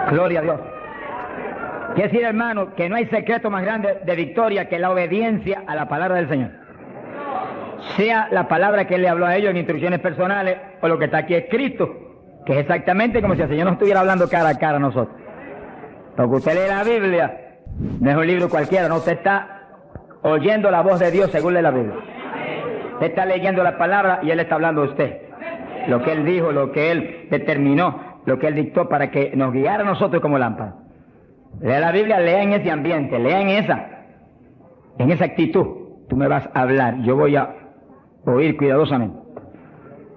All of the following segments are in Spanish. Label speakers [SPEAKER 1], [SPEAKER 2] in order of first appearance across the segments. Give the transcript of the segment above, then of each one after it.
[SPEAKER 1] Gloria a Dios. Quiere decir, hermano, que no hay secreto más grande de victoria que la obediencia a la palabra del Señor. Sea la palabra que Él le habló a ellos en instrucciones personales o lo que está aquí escrito, que es exactamente como si el Señor nos estuviera hablando cara a cara a nosotros. Porque usted lee la Biblia, no es un libro cualquiera, no, usted está oyendo la voz de Dios según lee la Biblia. Usted está leyendo la palabra y Él está hablando a usted. Lo que Él dijo, lo que Él determinó, lo que Él dictó para que nos guiara a nosotros como lámpara. Lea la Biblia, lea en ese ambiente, lea en esa actitud. Tú me vas a hablar, yo voy a oír cuidadosamente.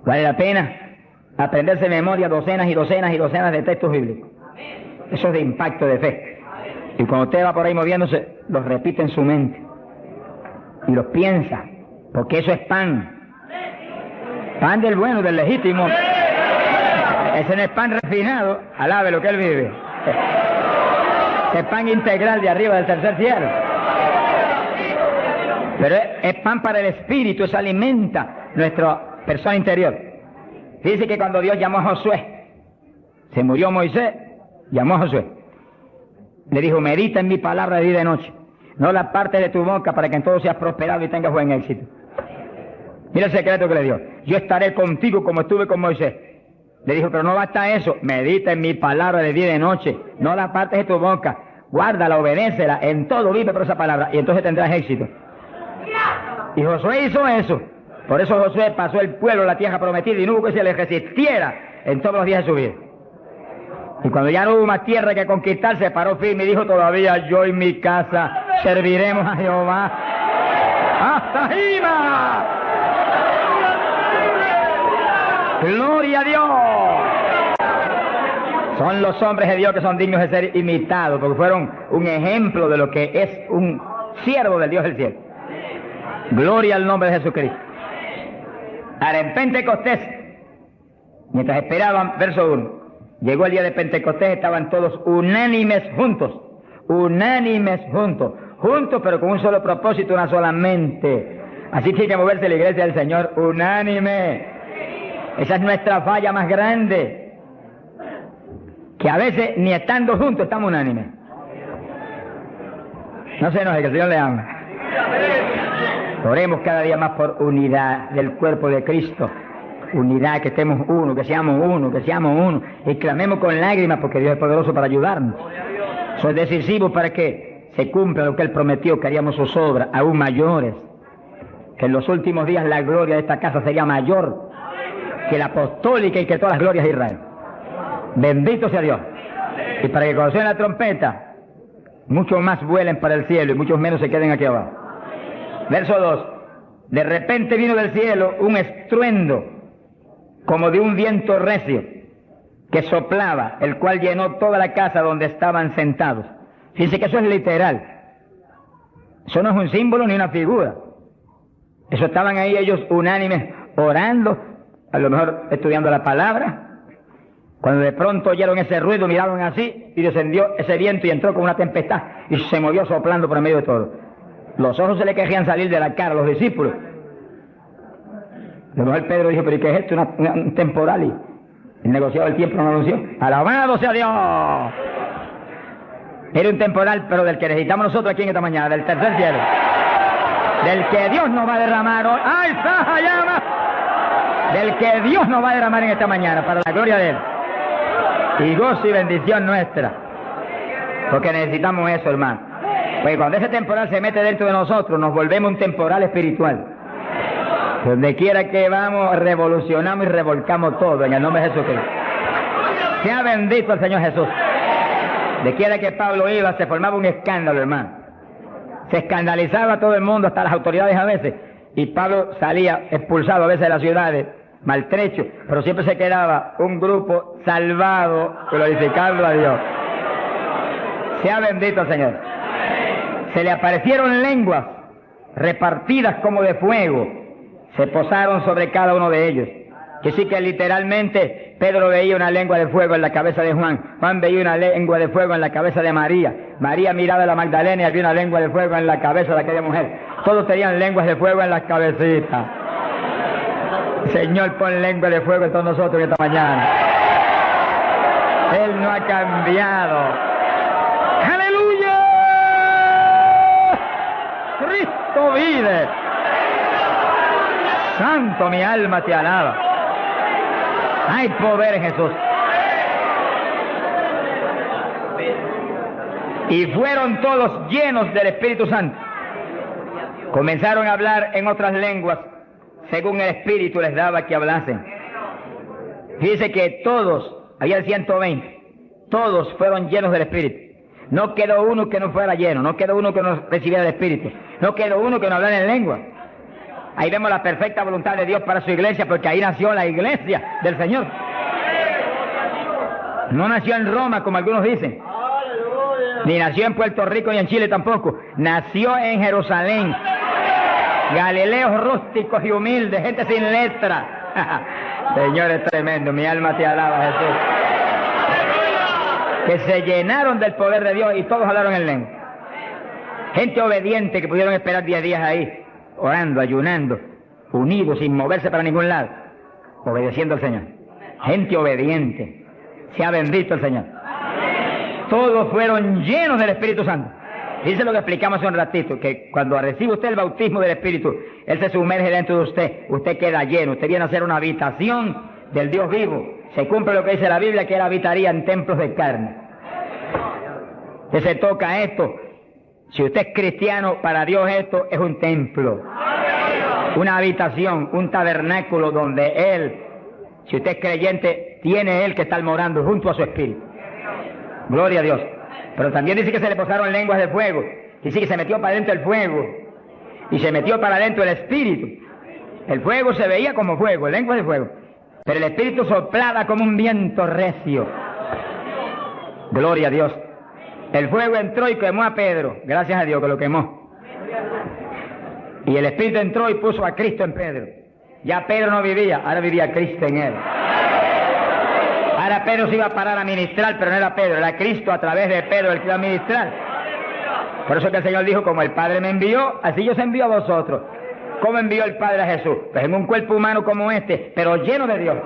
[SPEAKER 1] Vale la pena aprenderse de memoria docenas y docenas y docenas de textos bíblicos. Eso es de impacto de fe. Y cuando usted va por ahí moviéndose, los repite en su mente y los piensa, porque eso es pan. Pan del bueno, del legítimo. Ese no es pan refinado, alabe lo que Él vive. Es pan integral de arriba del tercer cielo. Pero es pan para el espíritu, eso alimenta nuestra persona interior. Dice que cuando Dios llamó a Josué, se murió Moisés, llamó a Josué. Le dijo, medita en mi palabra de día y de noche. No la parte de tu boca para que en todo seas prosperado y tengas buen éxito. Mira el secreto que le dio. Yo estaré contigo como estuve con Moisés. Le dijo, pero no basta eso. Medita en mi palabra de día y de noche. No la partes de tu boca. Guárdala, obedécela. En todo vive por esa palabra. Y entonces tendrás éxito. Y Josué hizo eso. Por eso Josué pasó el pueblo a la tierra prometida y no hubo que se le resistiera en todos los días de su vida. Y cuando ya no hubo más tierra que conquistar, se paró firme y dijo, todavía yo y mi casa serviremos a Jehová. ¡Hasta arriba! ¡Gloria a Dios! Son los hombres de Dios que son dignos de ser imitados, porque fueron un ejemplo de lo que es un siervo del Dios del cielo. Gloria al nombre de Jesucristo. Ahora, en Pentecostés, mientras esperaban, verso 1, llegó el día de Pentecostés, estaban todos unánimes juntos, pero con un solo propósito, una sola mente. Así tiene que moverse la iglesia del Señor, unánime. Esa es nuestra falla más grande, que a veces ni estando juntos estamos unánimes. No se enoje, que el Señor le ama. Oremos cada día más por unidad del cuerpo de Cristo. Unidad, que estemos uno, que seamos uno. Y clamemos con lágrimas porque Dios es poderoso para ayudarnos. Eso es decisivo para que se cumpla lo que Él prometió, que haríamos sus obras aún mayores. Que en los últimos días la gloria de esta casa sería mayor que la apostólica y que todas las glorias de Israel. Bendito sea Dios. Y para que cuando suene la trompeta, muchos más vuelen para el cielo y muchos menos se queden aquí abajo. Verso 2. De repente vino del cielo un estruendo como de un viento recio que soplaba, el cual llenó toda la casa donde estaban sentados. Fíjense que eso es literal. Eso no es un símbolo ni una figura. Eso estaban ahí ellos unánimes orando, a lo mejor estudiando la palabra. Cuando de pronto oyeron ese ruido, miraron así y descendió ese viento y entró con una tempestad y se movió soplando por el medio de todo. Los ojos se le querían salir de la cara a los discípulos. A lo mejor Pedro dijo, pero ¿y qué es esto? Un temporal. Y el negociado del tiempo no lo anunció. ¡Alabado sea Dios! Era un temporal, pero del que necesitamos nosotros aquí en esta mañana, del tercer cielo. Del que Dios nos va a derramar hoy. ¡Ay, Saja, llama! Del que Dios nos va a derramar en esta mañana, para la gloria de Él. Y gozo y bendición nuestra. Porque necesitamos eso, hermano. Pues cuando ese temporal se mete dentro de nosotros, nos volvemos un temporal espiritual. Donde quiera que vamos, revolucionamos y revolcamos todo en el nombre de Jesucristo. Sea bendito el Señor Jesús. De quiera que Pablo iba, se formaba un escándalo, hermano. Se escandalizaba a todo el mundo, hasta las autoridades a veces. Y Pablo salía expulsado a veces de las ciudades, maltrecho, pero siempre se quedaba un grupo salvado, glorificando a Dios. Sea bendito el Señor. Se le aparecieron lenguas repartidas como de fuego, se posaron sobre cada uno de ellos. Que sí que literalmente Pedro veía una lengua de fuego en la cabeza de Juan, Juan veía una lengua de fuego en la cabeza de María, María miraba a la Magdalena y había una lengua de fuego en la cabeza de aquella mujer. Todos tenían lenguas de fuego en las cabecitas. Señor, pon lengua de fuego en todos nosotros esta mañana. Él no ha cambiado. ¡Aleluya! Cristo vive. Santo, mi alma te alaba. Hay poder en Jesús. Y fueron todos llenos del Espíritu Santo. Comenzaron a hablar en otras lenguas, según el Espíritu les daba que hablasen. Dice que todos, había 120, todos fueron llenos del Espíritu. No quedó uno que no fuera lleno, no quedó uno que no recibiera el Espíritu, no quedó uno que no hablara en lengua. Ahí vemos la perfecta voluntad de Dios para su iglesia, porque ahí nació la iglesia del Señor. No nació en Roma, como algunos dicen, ni nació en Puerto Rico ni en Chile tampoco. Nació en Jerusalén. Galileos rústicos y humildes, gente sin letra. Señor, es tremendo, mi alma te alaba, Jesús. Que se llenaron del poder de Dios y todos hablaron en lengua. Gente obediente que pudieron esperar 10 días ahí, orando, ayunando, unidos, sin moverse para ningún lado, obedeciendo al Señor. Gente obediente. Sea bendito el Señor. Todos fueron llenos del Espíritu Santo. Dice lo que explicamos hace un ratito, que cuando recibe usted el bautismo del Espíritu, Él se sumerge dentro de usted queda lleno, usted viene a ser una habitación del Dios vivo. Se cumple lo que dice la Biblia, que Él habitaría en templos de carne. Que se toca esto. Si usted es cristiano, para Dios esto es un templo, una habitación, un tabernáculo donde Él, si usted es creyente, tiene Él que estar morando junto a su Espíritu. Gloria a Dios. Pero también dice que se le posaron lenguas de fuego. Dice que se metió para adentro el fuego y se metió para adentro el Espíritu. El fuego se veía como fuego, lenguas de fuego, pero el Espíritu soplaba como un viento recio. Gloria a Dios. El fuego entró y quemó a Pedro. Gracias a Dios que lo quemó. Y el Espíritu entró y puso a Cristo en Pedro. Ya Pedro no vivía, ahora vivía Cristo en él. Ahora Pedro se iba a parar a ministrar, pero no era Pedro, era Cristo a través de Pedro el que iba a ministrar. Por eso que el Señor dijo, como el Padre me envió, así yo os envío a vosotros. ¿Cómo envió el Padre a Jesús? Pues en un cuerpo humano como este, pero lleno de Dios.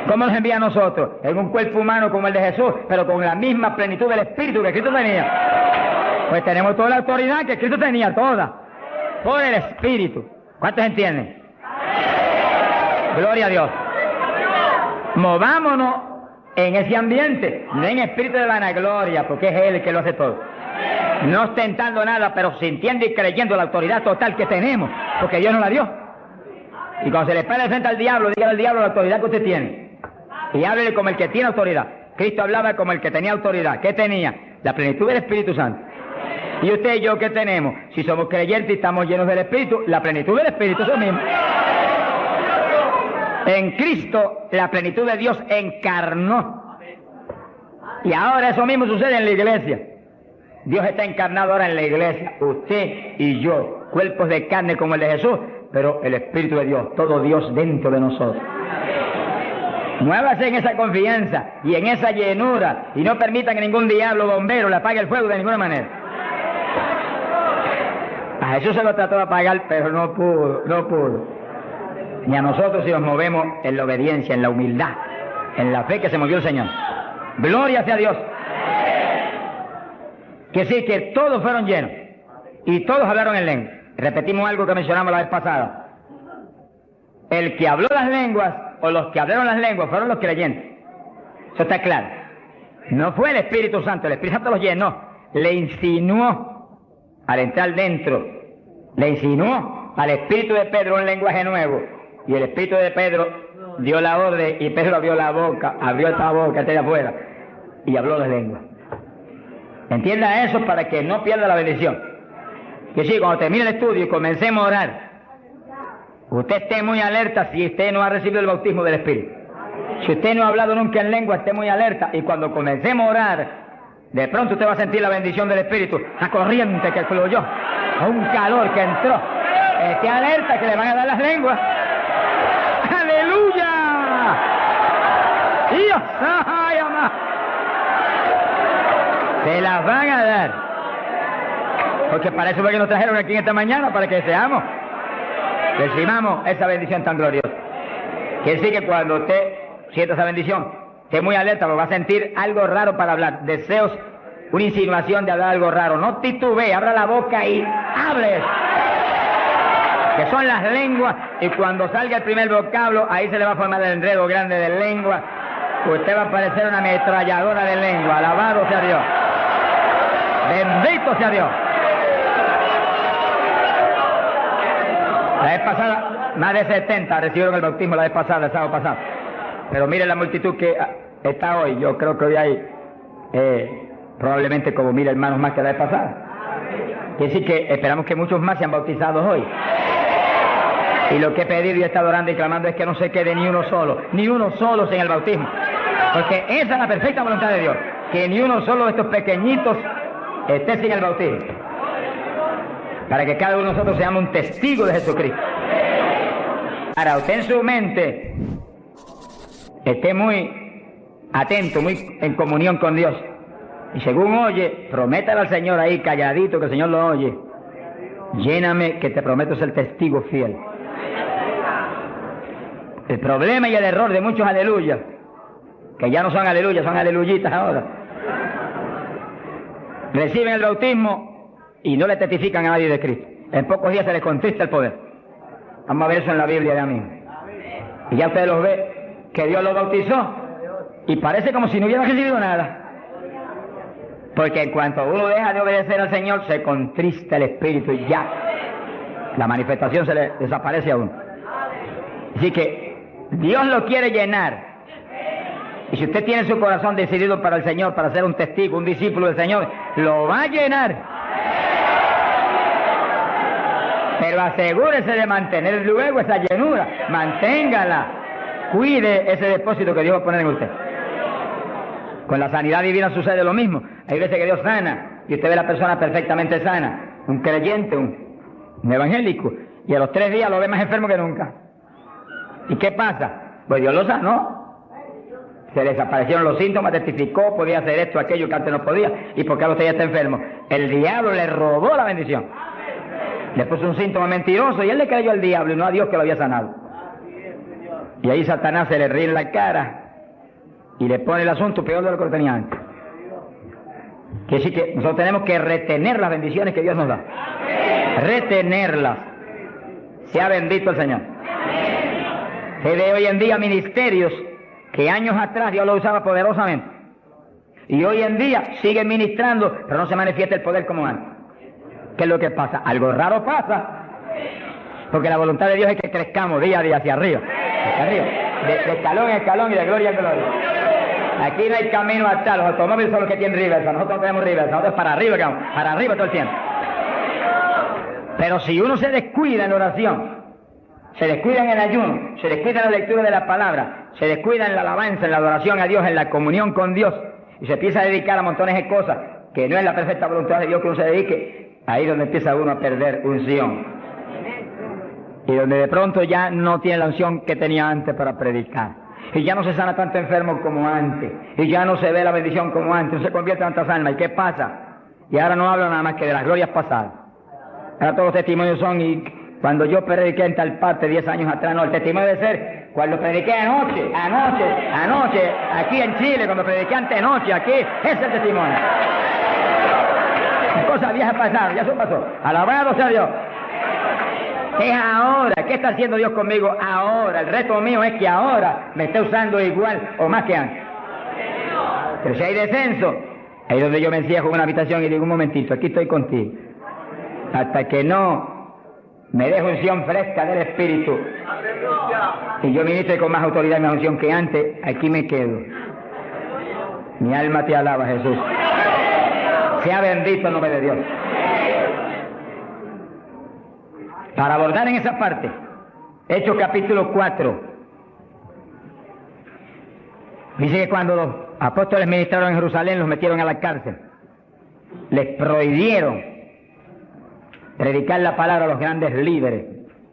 [SPEAKER 1] ¿Cómo nos envía a nosotros? En un cuerpo humano como el de Jesús, pero con la misma plenitud del Espíritu que Cristo tenía. Pues tenemos toda la autoridad que Cristo tenía, toda, por el Espíritu. ¿Cuántos entienden? Gloria a Dios. Movámonos en ese ambiente, no en espíritu de vanagloria, porque es Él el que lo hace todo. No ostentando nada, pero sintiendo y creyendo la autoridad total que tenemos, porque Dios nos la dio. Y cuando se le pare frente al diablo, dígale al diablo la autoridad que usted tiene. Y háblele como el que tiene autoridad. Cristo hablaba como el que tenía autoridad. ¿Qué tenía? La plenitud del Espíritu Santo. ¿Y usted y yo qué tenemos? Si somos creyentes y estamos llenos del Espíritu, la plenitud del Espíritu, eso mismo. En Cristo la plenitud de Dios encarnó. Y ahora eso mismo sucede en la iglesia. Dios está encarnado ahora en la iglesia. Usted y yo, cuerpos de carne como el de Jesús, pero el Espíritu de Dios, todo Dios dentro de nosotros. Muévase en esa confianza y en esa llenura y no permitan que ningún diablo bombero le apague el fuego de ninguna manera. A Jesús se lo trató de apagar, pero no pudo. Ni a nosotros si nos movemos en la obediencia, en la humildad, en la fe que se movió el Señor. Gloria sea a Dios. Que sí, que todos fueron llenos y todos hablaron en lengua. Repetimos algo que mencionamos la vez pasada. El que habló las lenguas o los que hablaron las lenguas fueron los creyentes. Eso está claro. No fue el Espíritu Santo, el Espíritu Santo los llenó, le insinuó al entrar dentro, le insinuó al Espíritu de Pedro un lenguaje nuevo. Y el Espíritu de Pedro dio la orden y Pedro abrió la boca, abrió esta boca hacia afuera y habló las lenguas. Entienda eso para que no pierda la bendición. Que sí, cuando termine el estudio y comencemos a orar, usted esté muy alerta si usted no ha recibido el bautismo del Espíritu. Si usted no ha hablado nunca en lengua, esté muy alerta. Y cuando comencemos a orar, de pronto usted va a sentir la bendición del Espíritu, la corriente que fluyó, un calor que entró. Esté alerta que le van a dar las lenguas. ¡Aleluya! ¡Dios! ¡Ay, amá! Se las van a dar. Porque para eso fue que nos trajeron aquí en esta mañana, para que seamos, recibamos esa bendición tan gloriosa. Quiere decir que cuando usted sienta esa bendición, esté muy alerta porque va a sentir algo raro para hablar, deseos, una insinuación de hablar algo raro. No titubee, abra la boca y hable. Que son las lenguas, y cuando salga el primer vocablo, ahí se le va a formar el enredo grande de lengua. Usted va a parecer una ametralladora de lengua. Alabado sea Dios. Bendito sea Dios. La vez pasada, más de 70 recibieron el bautismo la vez pasada, el sábado pasado. Pero mire la multitud que está hoy. Yo creo que hoy hay probablemente como 1000 hermanos más que la vez pasada. Quiere decir que esperamos que muchos más sean bautizados hoy. Y lo que he pedido y he estado orando y clamando es que no se quede ni uno solo sin el bautismo. Porque esa es la perfecta voluntad de Dios, que ni uno solo de estos pequeñitos esté sin el bautismo. Para que cada uno de nosotros seamos un testigo de Jesucristo. Ahora, usted en su mente esté muy atento, muy en comunión con Dios. Y según oye, prométale al Señor ahí calladito, que el Señor lo oye. Lléname, que te prometo ser testigo fiel. El problema y el error de muchos aleluyas, que ya no son aleluyas, son aleluyitas ahora, reciben el bautismo y no le testifican a nadie de Cristo. En pocos días se les contrista el poder. Vamos a ver eso en la Biblia ya mismo. Y ya usted los ve, que Dios los bautizó, y parece como si no hubieran recibido nada. Porque en cuanto uno deja de obedecer al Señor, se contrista el Espíritu y ya la manifestación se le desaparece a uno. Así que Dios lo quiere llenar. Y si usted tiene su corazón decidido para el Señor, para ser un testigo, un discípulo del Señor, lo va a llenar. Pero asegúrese de mantener luego esa llenura. Manténgala. Cuide ese depósito que Dios va a poner en usted. Con la sanidad divina sucede lo mismo. Hay veces que Dios sana y usted ve a la persona perfectamente sana, un creyente, un evangélico, y a los 3 días lo ve más enfermo que nunca. ¿Y qué pasa? Pues Dios lo sanó. Se desaparecieron los síntomas, testificó, podía hacer esto, aquello que antes no podía. ¿Y por qué ahora usted ya está enfermo? El diablo le robó la bendición. Le puso un síntoma mentiroso y él le creyó al diablo y no a Dios que lo había sanado. Y ahí Satanás se le ríe en la cara y le pone el asunto peor de lo que lo tenía antes. Quiere decir que nosotros tenemos que retener las bendiciones que Dios nos da. Retenerlas. Sea bendito el Señor. Se ve hoy en día ministerios que años atrás Dios lo usaba poderosamente. Y hoy en día siguen ministrando, pero no se manifiesta el poder como antes. ¿Qué es lo que pasa? Algo raro pasa. Porque la voluntad de Dios es que crezcamos día a día hacia arriba. Hacia arriba. De escalón en escalón y de gloria en gloria. Aquí no hay camino atrás, los automóviles son los que tienen reversa, nosotros no tenemos reversa, nosotros para arriba, para arriba todo el tiempo. Pero si uno se descuida en la oración, se descuida en el ayuno, se descuida en la lectura de la palabra, se descuida en la alabanza, en la adoración a Dios, en la comunión con Dios, y se empieza a dedicar a montones de cosas que no es la perfecta voluntad de Dios que uno se dedique, ahí es donde empieza uno a perder unción. Y donde de pronto ya no tiene la unción que tenía antes para predicar. Y ya no se sana tanto enfermo como antes. Y ya no se ve la bendición como antes. No se convierte en tantas almas. ¿Y qué pasa? Y ahora no hablo nada más que de las glorias pasadas. Ahora todos los testimonios son, y cuando yo prediqué en tal parte 10 años atrás, no, el testimonio debe ser cuando prediqué anoche, aquí en Chile, cuando prediqué antenoche, aquí, ese es el testimonio. Las cosas viejas pasaron, ya eso pasó. Alabado sea Dios. Es ahora. ¿Qué está haciendo Dios conmigo ahora? El reto mío es que ahora me esté usando igual o más que antes. Pero si hay descenso, ahí es donde yo me encierro en una habitación y digo, un momentito, aquí estoy contigo. Hasta que no me deje unción fresca del Espíritu y yo ministre con más autoridad y más unción que antes, aquí me quedo. Mi alma te alaba, Jesús. Sea bendito el nombre de Dios. Para abordar en esa parte, Hechos capítulo 4, dice que cuando los apóstoles ministraron en Jerusalén, los metieron a la cárcel, les prohibieron predicar la palabra a los grandes líderes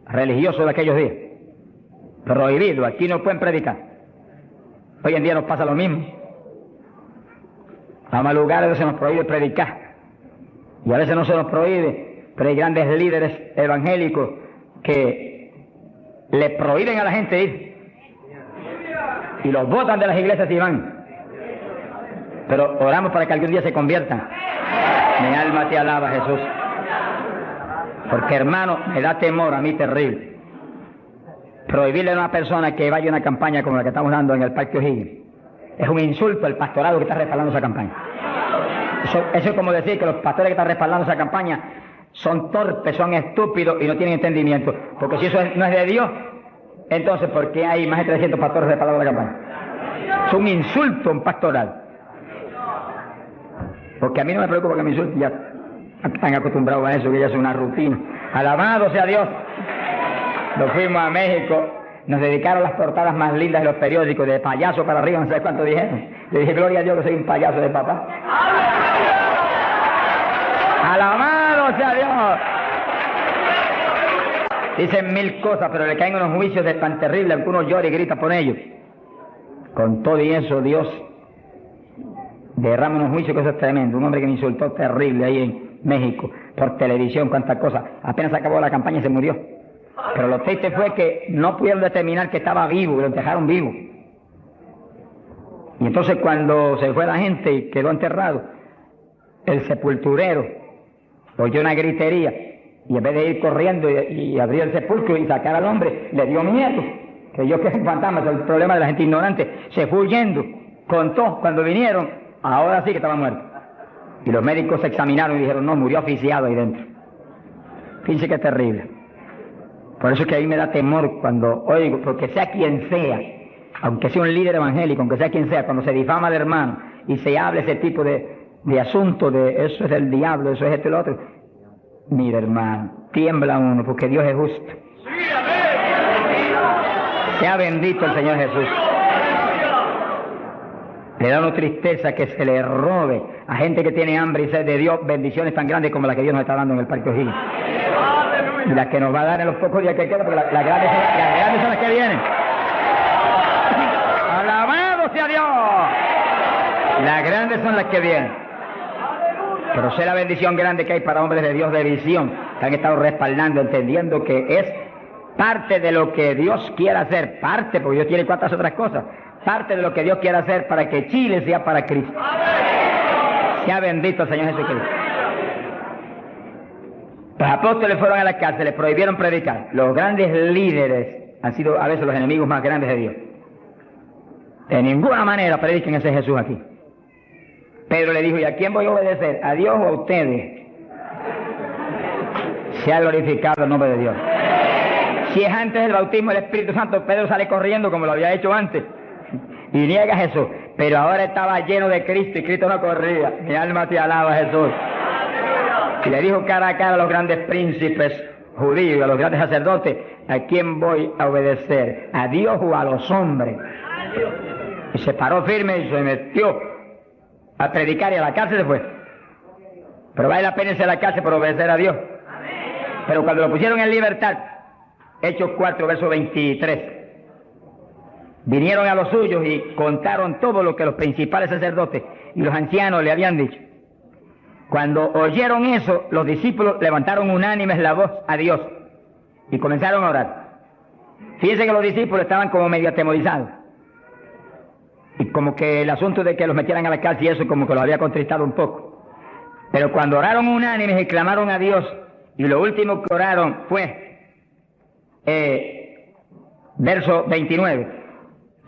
[SPEAKER 1] religiosos de aquellos días. Prohibido, aquí no pueden predicar. Hoy en día nos pasa lo mismo. Vamos a lugares donde se nos prohíbe predicar, y a veces no se nos prohíbe. Pero hay grandes líderes evangélicos que le prohíben a la gente ir. y los botan de las iglesias y van. Pero oramos para que algún día se conviertan. Mi alma te alaba, Jesús. Porque, hermano, me da temor a mí terrible prohibirle a una persona que vaya a una campaña como la que estamos dando en el Parque O'Higgins. Es un insulto al pastorado que está respaldando esa campaña. Eso es como decir que los pastores que están respaldando esa campaña son torpes, son estúpidos y no tienen entendimiento. Porque si eso no es de Dios, entonces ¿por qué hay más de 300 pastores respaldando la campaña? Es un insulto a un pastoral. Porque a mí no me preocupa que me insulten, ya están acostumbrados a eso, que ya es una rutina. Alabado sea Dios. Nos fuimos a México, nos dedicaron las portadas más lindas de los periódicos, de payaso para arriba, no sé cuánto dijeron. Le dije, gloria a Dios que soy un payaso de papá. Alabado sea Dios. Dicen mil cosas, pero le caen unos juicios de tan terribles, algunos lloran y gritan por ellos. Con todo y eso, Dios derrama unos juicios que eso es tremendo. Un hombre que me insultó terrible ahí en México, por televisión, cuántas cosas. Apenas acabó la campaña y se murió. Pero lo triste fue que no pudieron determinar que estaba vivo, y lo dejaron vivo. Y entonces cuando se fue la gente y quedó enterrado, el sepulturero oyó una gritería, y en vez de ir corriendo y abrir el sepulcro y sacar al hombre, le dio miedo. Creyó que es un fantasma, es el problema de la gente ignorante. Se fue huyendo, contó cuando vinieron, ahora sí que estaba muerto. Y los médicos se examinaron y dijeron, no, murió asfixiado ahí dentro. Fíjense qué terrible. Por eso es que a mí me da temor cuando oigo, porque sea quien sea, aunque sea un líder evangélico, aunque sea quien sea, cuando se difama al hermano y se habla ese tipo de asunto, de eso es del diablo, eso es esto y lo otro, mira, hermano, tiembla uno, porque Dios es justo. Sea bendito el Señor Jesús. Le da una tristeza que se le robe a gente que tiene hambre y sed de Dios bendiciones tan grandes como las que Dios nos está dando en el Parque O'Higgins. Y las que nos va a dar en los pocos días que quedan, porque las grandes son las que vienen. ¡Alabado sea Dios! Las grandes son las que vienen. Pero sé la bendición grande que hay para hombres de Dios de visión, que han estado respaldando, entendiendo que es parte de lo que Dios quiere hacer, parte, porque Dios tiene cuantas otras cosas, parte de lo que Dios quiere hacer para que Chile sea para Cristo. Sea bendito el Señor Jesucristo. Los apóstoles fueron a la cárcel, les prohibieron predicar. Los grandes líderes han sido a veces los enemigos más grandes de Dios. De ninguna manera prediquen ese Jesús aquí. Pedro le dijo, ¿y a quién voy a obedecer? ¿A Dios o a ustedes? Sea glorificado el nombre de Dios. Si es antes del bautismo del Espíritu Santo, Pedro sale corriendo como lo había hecho antes y niega a Jesús. Pero ahora estaba lleno de Cristo y Cristo no corría. Mi alma te alaba, Jesús. Y le dijo cara a cara a los grandes príncipes judíos, a los grandes sacerdotes, ¿a quién voy a obedecer? ¿A Dios o a los hombres? Y se paró firme y se metió a predicar y a la cárcel se fue. Pero vale la pena irse a la cárcel por obedecer a Dios. Pero cuando lo pusieron en libertad, Hechos 4, verso 23, vinieron a los suyos y contaron todo lo que los principales sacerdotes y los ancianos le habían dicho. Cuando oyeron eso, los discípulos levantaron unánimes la voz a Dios y comenzaron a orar. Fíjense que los discípulos estaban como medio atemorizados. Y como que el asunto de que los metieran a la cárcel y eso como que los había contristado un poco. Pero cuando oraron unánimes y clamaron a Dios, y lo último que oraron fue, verso 29,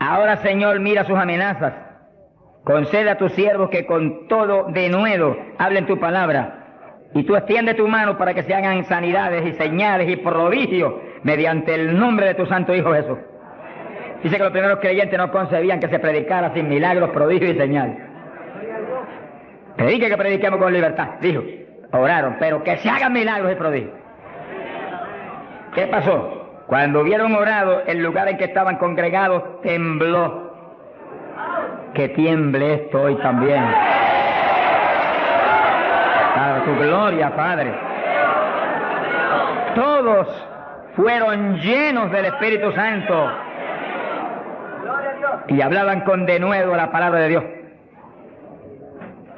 [SPEAKER 1] ahora Señor mira sus amenazas, concede a tus siervos que con todo denuedo hablen tu palabra, y tú extiende tu mano para que se hagan sanidades y señales y prodigios mediante el nombre de tu santo Hijo Jesús. Dice que los primeros creyentes no concebían que se predicara sin milagros, prodigios y señales. Predique que prediquemos con libertad, dijo. Oraron, pero que se hagan milagros y prodigios. ¿Qué pasó? Cuando hubieron orado, el lugar en que estaban congregados tembló. Que tiemble esto hoy también. Para tu gloria, Padre. Todos fueron llenos del Espíritu Santo y hablaban con denuedo la palabra de Dios.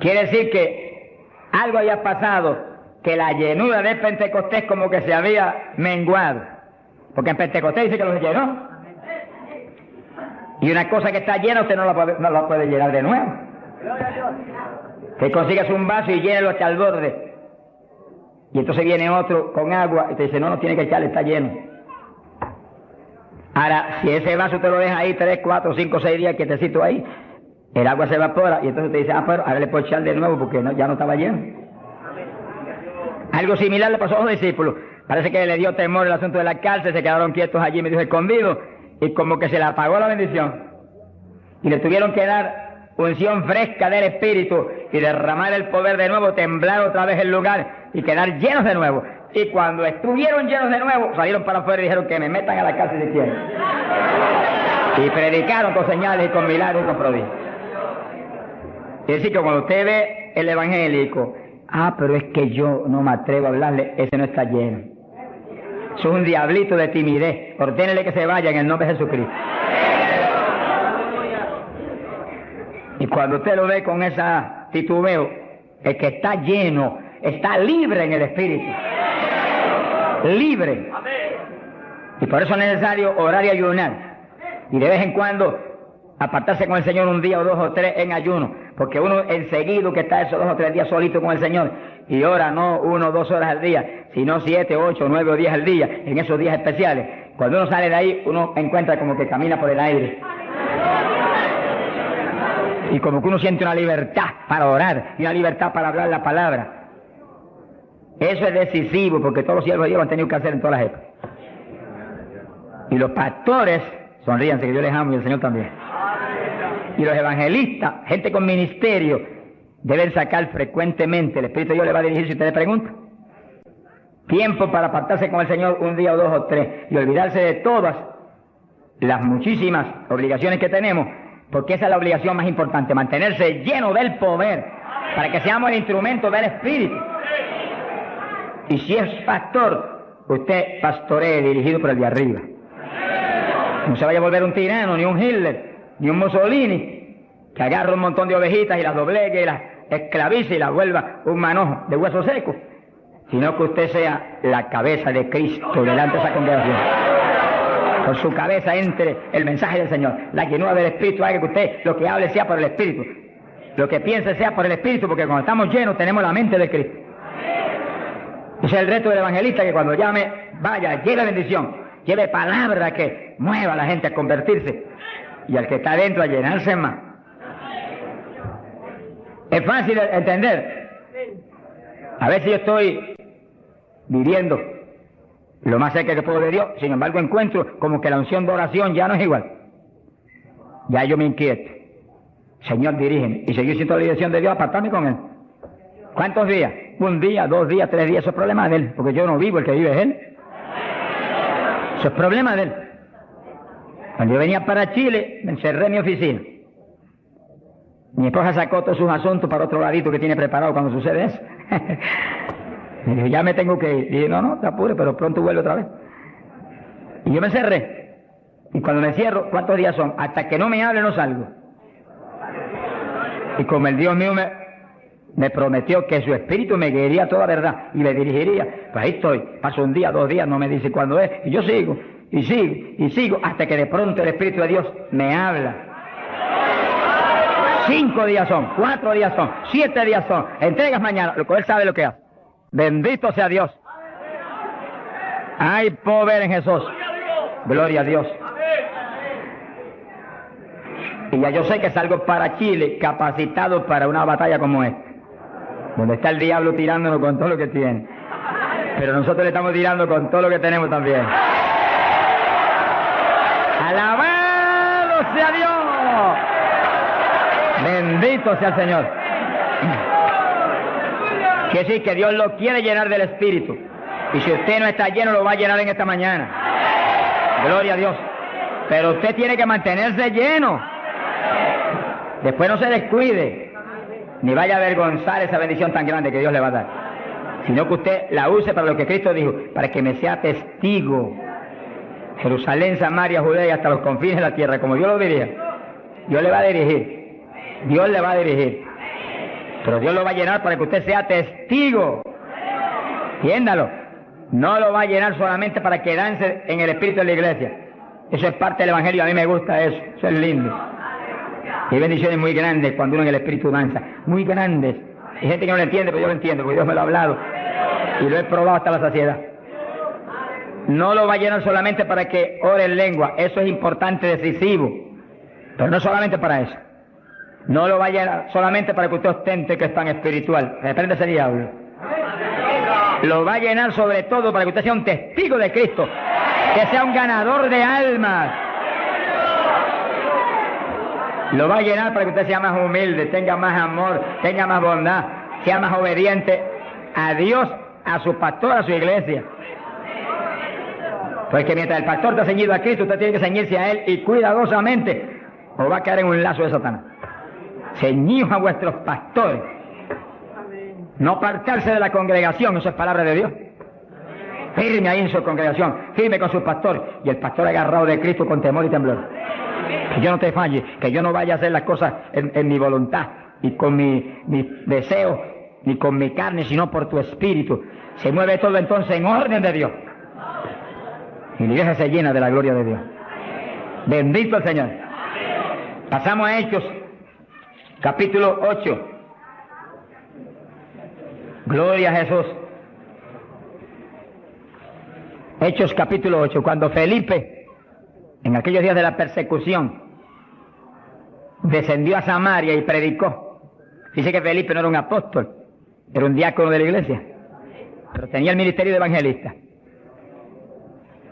[SPEAKER 1] Quiere decir que algo había pasado, que la llenura de Pentecostés como que se había menguado, porque en Pentecostés dice que los llenó. Y una cosa que está llena usted no la puede llenar de nuevo. Que consigas un vaso y llénelo hasta el borde. Y entonces viene otro con agua y te dice, no tiene que echarle, está lleno. Ahora, si ese vaso te lo deja ahí 3, 4, 5, 6 días quietecito ahí, el agua se evapora y entonces te dice, pero ahora le puedo echar de nuevo porque ya no estaba lleno. Algo similar le pasó a los discípulos. Parece que le dio temor el asunto de la cárcel, se quedaron quietos allí, me dijo escondidos, y como que se le apagó la bendición. Y le tuvieron que dar unción fresca del Espíritu y derramar el poder de nuevo, temblar otra vez el lugar y quedar llenos de nuevo. Y cuando estuvieron llenos de nuevo, salieron para afuera y dijeron que me metan a la cárcel si quieren. Y predicaron con señales y con milagros y con prodigios. Es decir, que cuando usted ve el evangélico, pero es que yo no me atrevo a hablarle, ese no está lleno. Eso es un diablito de timidez. Ordénele que se vaya en el nombre de Jesucristo. Y cuando usted lo ve con esa titubeo, el que está lleno, está libre en el Espíritu. Libre. Y por eso es necesario orar y ayunar. Y de vez en cuando apartarse con el Señor un día o 2 o 3 en ayuno. Porque uno enseguida que está esos 2 o 3 días solito con el Señor y ora no 1 o 2 horas al día, sino 7, 8, 9 o 10 al día, en esos días especiales. Cuando uno sale de ahí, uno encuentra como que camina por el aire. Y como que uno siente una libertad para orar y una libertad para hablar la palabra. Eso es decisivo porque todos los siervos de Dios lo han tenido que hacer en todas las épocas. Y los pastores, sonríanse que yo les amo y el Señor también. Y los evangelistas, gente con ministerio, deben sacar frecuentemente, el Espíritu de Dios le va a dirigir si usted le pregunta. Tiempo para apartarse con el Señor un día o 2 o 3 y olvidarse de todas las muchísimas obligaciones que tenemos, porque esa es la obligación más importante, mantenerse lleno del poder, para que seamos el instrumento del Espíritu. Y si es pastor, usted pastoree dirigido por el de arriba. No se vaya a volver un tirano, ni un Hitler, ni un Mussolini, que agarre un montón de ovejitas y las doblegue y las esclavice y las vuelva un manojo de hueso seco, sino que usted sea la cabeza de Cristo delante de esa congregación. Por su cabeza entre el mensaje del Señor. La llenura del Espíritu haga que usted lo que hable sea por el Espíritu, lo que piense sea por el Espíritu, porque cuando estamos llenos tenemos la mente de Cristo. Ese es el reto del evangelista, que cuando llame, vaya, lleve bendición, lleve palabra que mueva a la gente a convertirse y al que está adentro a llenarse más. Es fácil entender. A veces yo estoy viviendo lo más cerca que puedo de Dios, sin embargo encuentro como que la unción de oración ya no es igual. Ya yo me inquieto. Señor, dirígeme. Y seguir siendo la dirección de Dios, apartarme con Él. ¿Cuántos días? 1 día, 2 días, 3 días, eso es problema de Él, porque yo no vivo, el que vive es Él. Eso es problema de Él. Cuando yo venía para Chile, me encerré en mi oficina. Mi esposa sacó todos sus asuntos para otro ladito que tiene preparado cuando sucede eso. Me dijo, ya me tengo que ir. Y dije, no, te apures, pero pronto vuelvo otra vez. Y yo me encerré. Y cuando me cierro, ¿cuántos días son? Hasta que no me hable, no salgo. Y como el Dios mío me prometió que su espíritu me guiaría toda verdad y me dirigiría, pues ahí estoy. Paso 1 día, 2 días, no me dice cuándo es. Y yo sigo, y sigo, y sigo, hasta que de pronto el Espíritu de Dios me habla. 5 días son, 4 días son, 7 días son. Entregas mañana, lo que Él sabe lo que hace. Bendito sea Dios. Hay poder en Jesús. Gloria a Dios. Y ya yo sé que salgo para Chile capacitado para una batalla como esta, donde está el diablo tirándonos con todo lo que tiene, pero nosotros le estamos tirando con todo lo que tenemos también. ¡Alabado sea Dios! Bendito sea el Señor. Quiere decir que Dios lo quiere llenar del Espíritu, y si usted no está lleno, lo va a llenar en esta mañana. Gloria a Dios. Pero usted tiene que mantenerse lleno. Después no se descuide, ni vaya a avergonzar esa bendición tan grande que Dios le va a dar, sino que usted la use para lo que Cristo dijo, para que me sea testigo. Jerusalén, Samaria, Judea y hasta los confines de la tierra, como Dios lo dirija. Dios le va a dirigir, Dios le va a dirigir, pero Dios lo va a llenar para que usted sea testigo. Entiéndalo, no lo va a llenar solamente para quedarse en el espíritu de la iglesia, Eso es parte del Evangelio, a mí me gusta eso, eso es lindo. Hay bendiciones muy grandes cuando uno en el Espíritu danza, muy grandes. Hay gente que no lo entiende, pero yo lo entiendo, porque Dios me lo ha hablado y lo he probado hasta la saciedad. No lo va a llenar solamente para que ore en lengua, eso es importante, decisivo, pero no solamente para eso. No lo va a llenar solamente para que usted ostente que es tan espiritual. Reprende ese diablo. Lo va a llenar sobre todo para que usted sea un testigo de Cristo, que sea un ganador de almas. Lo va a llenar para que usted sea más humilde, tenga más amor, tenga más bondad, sea más obediente a Dios, a su pastor, a su iglesia. Porque mientras el pastor está ceñido a Cristo, usted tiene que ceñirse a Él y cuidadosamente, o va a caer en un lazo de Satanás. Ceñidos a vuestros pastores. No apartarse de la congregación, eso es palabra de Dios. Firme ahí en su congregación, firme con sus pastores. Y el pastor agarrado de Cristo con temor y temblor. Que yo no te falle, que yo no vaya a hacer las cosas en mi voluntad y con mi deseo, ni con mi carne, sino por tu espíritu. Se mueve todo entonces en orden de Dios. Y la iglesia se llena de la gloria de Dios. Bendito el Señor. Pasamos a Hechos, capítulo 8. Gloria a Jesús. Hechos capítulo 8. Cuando Felipe, en aquellos días de la persecución, descendió a Samaria y predicó. Dice que Felipe no era un apóstol, era un diácono de la iglesia, pero tenía el ministerio de evangelista.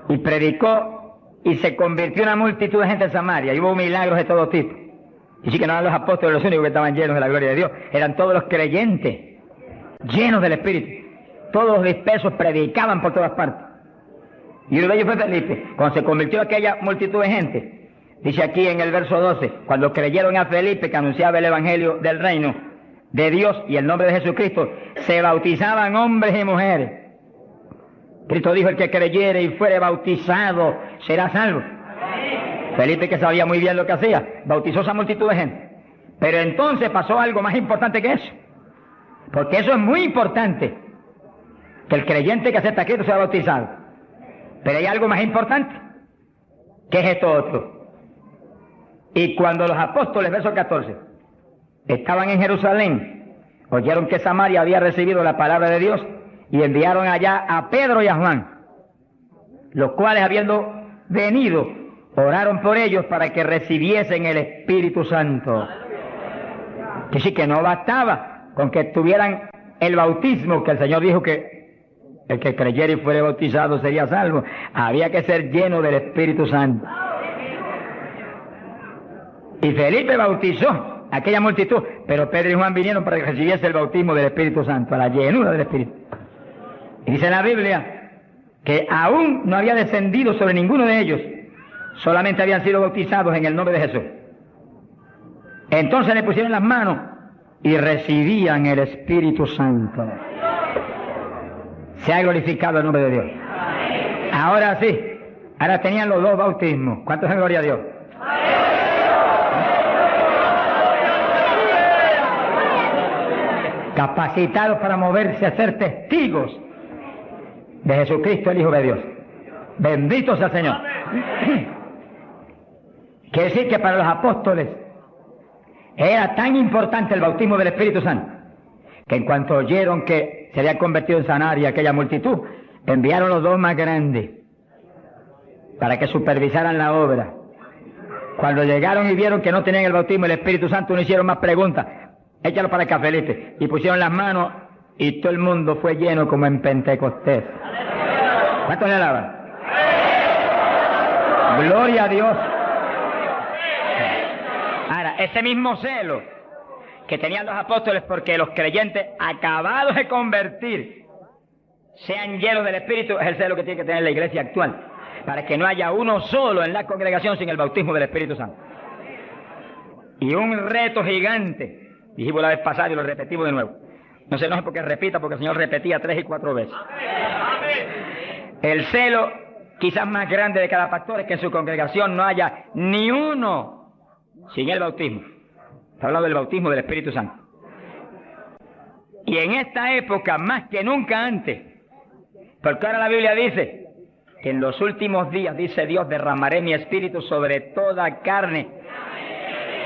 [SPEAKER 1] Y predicó y se convirtió una multitud de gente en Samaria. Y hubo milagros de todo tipo. Y sí que no eran los apóstoles los únicos que estaban llenos de la gloria de Dios. Eran todos los creyentes, llenos del Espíritu. Todos los dispersos predicaban por todas partes. Y uno de ellos fue Felipe. Cuando se convirtió aquella multitud de gente, dice aquí en el verso 12, cuando creyeron a Felipe que anunciaba el Evangelio del reino de Dios y el nombre de Jesucristo, se bautizaban hombres y mujeres. Cristo dijo, el que creyere y fuere bautizado será salvo. Felipe, que sabía muy bien lo que hacía, bautizó a esa multitud de gente. Pero entonces pasó algo más importante que eso. Porque eso es muy importante, que el creyente que acepta a Cristo sea bautizado. Pero hay algo más importante, que es esto otro. Y cuando los apóstoles, verso 14, estaban en Jerusalén, oyeron que Samaria había recibido la palabra de Dios, y enviaron allá a Pedro y a Juan, los cuales, habiendo venido, oraron por ellos para que recibiesen el Espíritu Santo. Que sí, que no bastaba con que tuvieran el bautismo, que el Señor dijo que el que creyera y fuere bautizado sería salvo. Había que ser lleno del Espíritu Santo. Y Felipe bautizó a aquella multitud, pero Pedro y Juan vinieron para que recibiese el bautismo del Espíritu Santo, a la llenura del Espíritu. Y dice la Biblia que aún no había descendido sobre ninguno de ellos, solamente habían sido bautizados en el nombre de Jesús. Entonces le pusieron las manos y recibían el Espíritu Santo. Se ha glorificado el nombre de Dios. Ahora sí, ahora tenían los dos bautismos. ¿Cuántos en gloria a Dios? Capacitados para moverse a ser testigos de Jesucristo, el Hijo de Dios. Bendito sea el Señor. Quiere decir que para los apóstoles era tan importante el bautismo del Espíritu Santo, que en cuanto oyeron que se había convertido en Samaria aquella multitud, enviaron los dos más grandes para que supervisaran la obra. Cuando llegaron y vieron que no tenían el bautismo del Espíritu Santo, no hicieron más preguntas. Échalo para acá, Felipe. Y pusieron las manos y todo el mundo fue lleno como en Pentecostés. ¿Cuántos le alaban? Gloria a Dios. Ahora, ese mismo celo que tenían los apóstoles porque los creyentes acabados de convertir sean llenos del Espíritu, es el celo que tiene que tener la iglesia actual, para que no haya uno solo en la congregación sin el bautismo del Espíritu Santo. Y un reto gigante, dijimos la vez pasada y lo repetimos de nuevo. No se enoje porque repita, porque el Señor repetía 3 y 4 veces. El celo quizás más grande de cada pastor es que en su congregación no haya ni uno sin el bautismo. Está hablando del bautismo del Espíritu Santo. Y en esta época, más que nunca antes, porque ahora la Biblia dice que en los últimos días, dice Dios, derramaré mi espíritu sobre toda carne.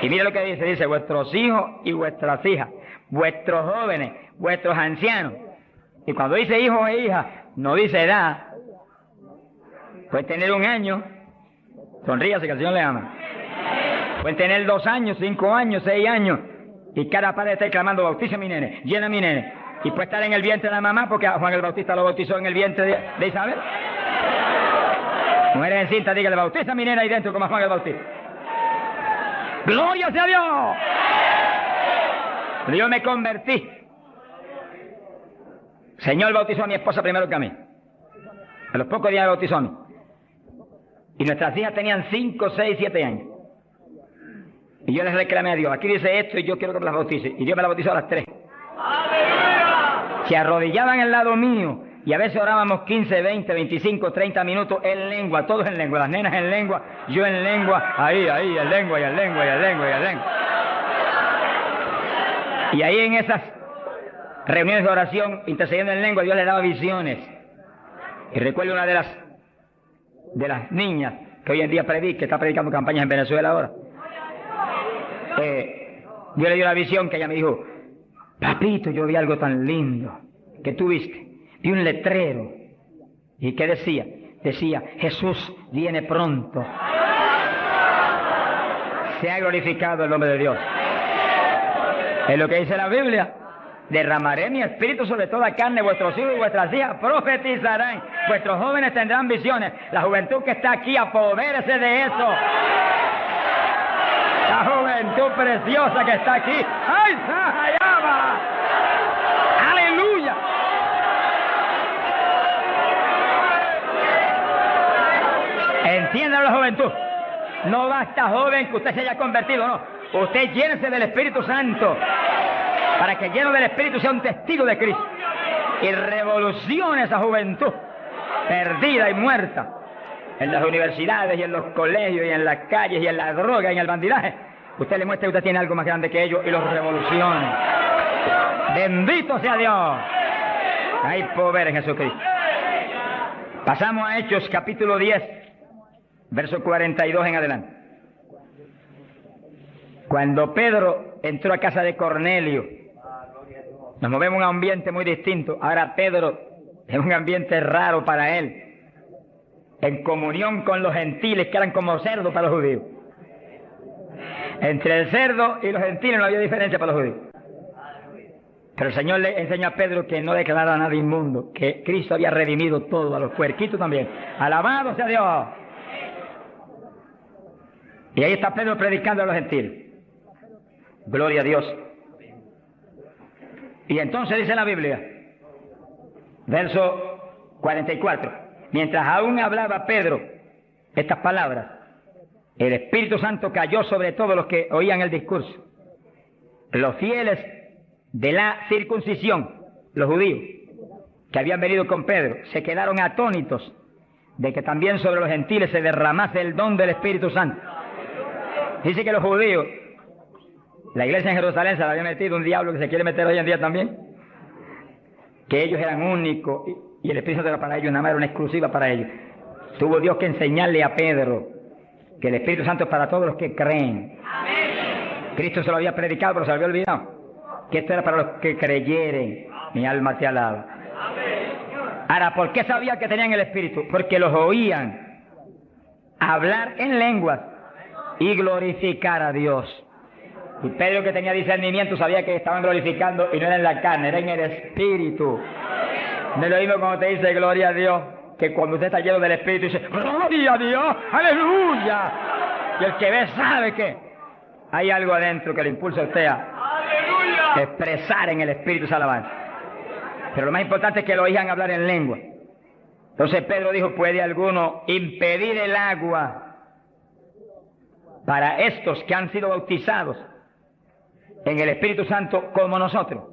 [SPEAKER 1] Y mira lo que dice, vuestros hijos y vuestras hijas, vuestros jóvenes, vuestros ancianos. Y cuando dice hijos e hijas, no dice edad. Pueden tener 1 año, sonríase que el Señor le ama. Pueden tener 2 años, 5 años, 6 años, y cada padre está clamando, bautiza a mi nene, llena a mi nene. Y puede estar en el vientre de la mamá, porque a Juan el Bautista lo bautizó en el vientre de Isabel. Mujeres en cinta, dígale, bautiza a mi nena ahí dentro como a Juan el Bautista. ¡Gloria sea a Dios! Yo me convertí. El Señor bautizó a mi esposa primero que a mí. A los pocos días me bautizó a mí. Y nuestras hijas tenían 5, 6, 7 años. Y yo les reclamé a Dios, aquí dice esto y yo quiero que me las bautice. Y Dios me las bautizó a las 3. Se arrodillaban al lado mío y a veces orábamos 15, 20, 25, 30 minutos en lengua, todos en lengua, las nenas en lengua, yo en lengua, ahí, en lengua, y en lengua, y en lengua, y en lengua. Y ahí en esas reuniones de oración, intercediendo en lengua, Dios le daba visiones. Y recuerdo una de las niñas que hoy en día que está predicando campañas en Venezuela ahora. Dios le dio la visión que ella me dijo, papito, yo vi algo tan lindo. ¿Qué tú viste? Vi un letrero. ¿Y qué decía? Decía, Jesús viene pronto. Sea glorificado el nombre de Dios. Es lo que dice la Biblia. Derramaré mi espíritu sobre toda carne, vuestros hijos y vuestras hijas profetizarán, vuestros jóvenes tendrán visiones. La juventud que está aquí, apodérese de eso. La juventud preciosa que está aquí. ¡Ay, Sahayama! ¡Aleluya! Entiendan la juventud. No basta, joven, que usted se haya convertido, no. Usted llénese del Espíritu Santo, para que lleno del Espíritu sea un testigo de Cristo y revolucione esa juventud perdida y muerta en las universidades y en los colegios y en las calles y en la droga y en el bandidaje. Usted le muestra que usted tiene algo más grande que ellos y los revolucione. Bendito sea Dios. Hay poder en Jesucristo. Pasamos a Hechos capítulo 10, verso 42 en adelante. Cuando Pedro entró a casa de Cornelio, nos movemos a un ambiente muy distinto. Ahora Pedro es un ambiente raro para él, en comunión con los gentiles que eran como cerdos para los judíos. Entre el cerdo y los gentiles no había diferencia para los judíos. Pero el Señor le enseñó a Pedro que no declarara a nadie inmundo, que Cristo había redimido todo, a los puerquitos también. Alabado sea Dios. Y ahí está Pedro predicando a los gentiles. Gloria a Dios. Y entonces dice la Biblia, verso 44, mientras aún hablaba Pedro estas palabras, el Espíritu Santo cayó sobre todos los que oían el discurso. Los fieles de la circuncisión, los judíos, que habían venido con Pedro, se quedaron atónitos de que también sobre los gentiles se derramase el don del Espíritu Santo. Dice que los judíos, la iglesia en Jerusalén se la había metido un diablo que se quiere meter hoy en día también, que ellos eran únicos y el Espíritu Santo era para ellos, nada más era una exclusiva para ellos. Tuvo Dios que enseñarle a Pedro que el Espíritu Santo es para todos los que creen. Cristo se lo había predicado, pero se lo había olvidado, que esto era para los que creyeren. Mi alma te alaba. Ahora, ¿por qué sabía que tenían el Espíritu? Porque los oían hablar en lenguas y glorificar a Dios. Y Pedro, que tenía discernimiento, sabía que estaban glorificando y no era en la carne, era en el Espíritu. No es lo mismo cuando te dice gloria a Dios, que cuando usted está lleno del Espíritu dice gloria a Dios, aleluya. Y el que ve sabe que hay algo adentro que le impulsa a usted a expresar en el Espíritu esa alabanza. Pero lo más importante es que lo oigan hablar en lengua. Entonces Pedro dijo, ¿puede alguno impedir el agua para estos que han sido bautizados en el Espíritu Santo como nosotros?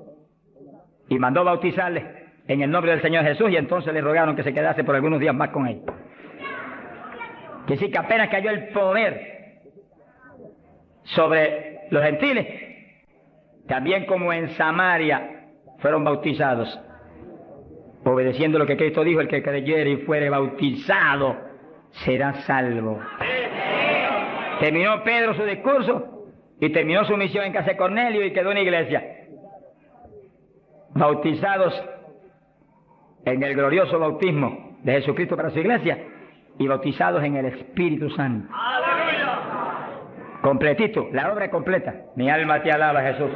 [SPEAKER 1] Y mandó bautizarles en el nombre del Señor Jesús, y entonces le rogaron que se quedase por algunos días más con él. Que sí, que apenas cayó el poder sobre los gentiles, también como en Samaria fueron bautizados. obedeciendo lo que Cristo dijo, el que creyere y fuere bautizado será salvo. Terminó Pedro su discurso y terminó su misión en casa de Cornelio y quedó en la iglesia. Bautizados en el glorioso bautismo de Jesucristo para su iglesia y bautizados en el Espíritu Santo. ¡Aleluya! Completito, la obra completa. Mi alma te alaba, Jesús.